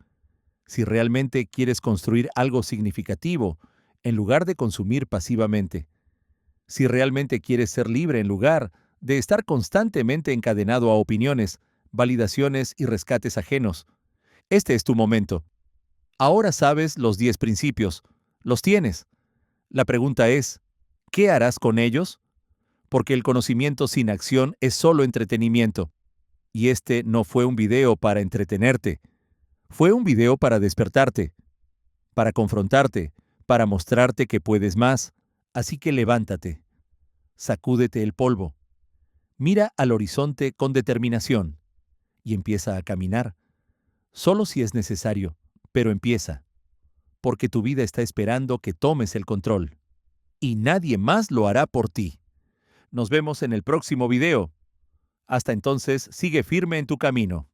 si realmente quieres construir algo significativo en lugar de consumir pasivamente, si realmente quieres ser libre en lugar de estar constantemente encadenado a opiniones, validaciones y rescates ajenos. Este es tu momento. Ahora sabes los 10 principios. Los tienes. La pregunta es, ¿qué harás con ellos? Porque el conocimiento sin acción es solo entretenimiento. Y este no fue un video para entretenerte. Fue un video para despertarte, para confrontarte, para mostrarte que puedes más. Así que levántate, sacúdete el polvo, mira al horizonte con determinación y empieza a caminar. Solo si es necesario, pero empieza, porque tu vida está esperando que tomes el control. Y nadie más lo hará por ti. Nos vemos en el próximo video. Hasta entonces, sigue firme en tu camino.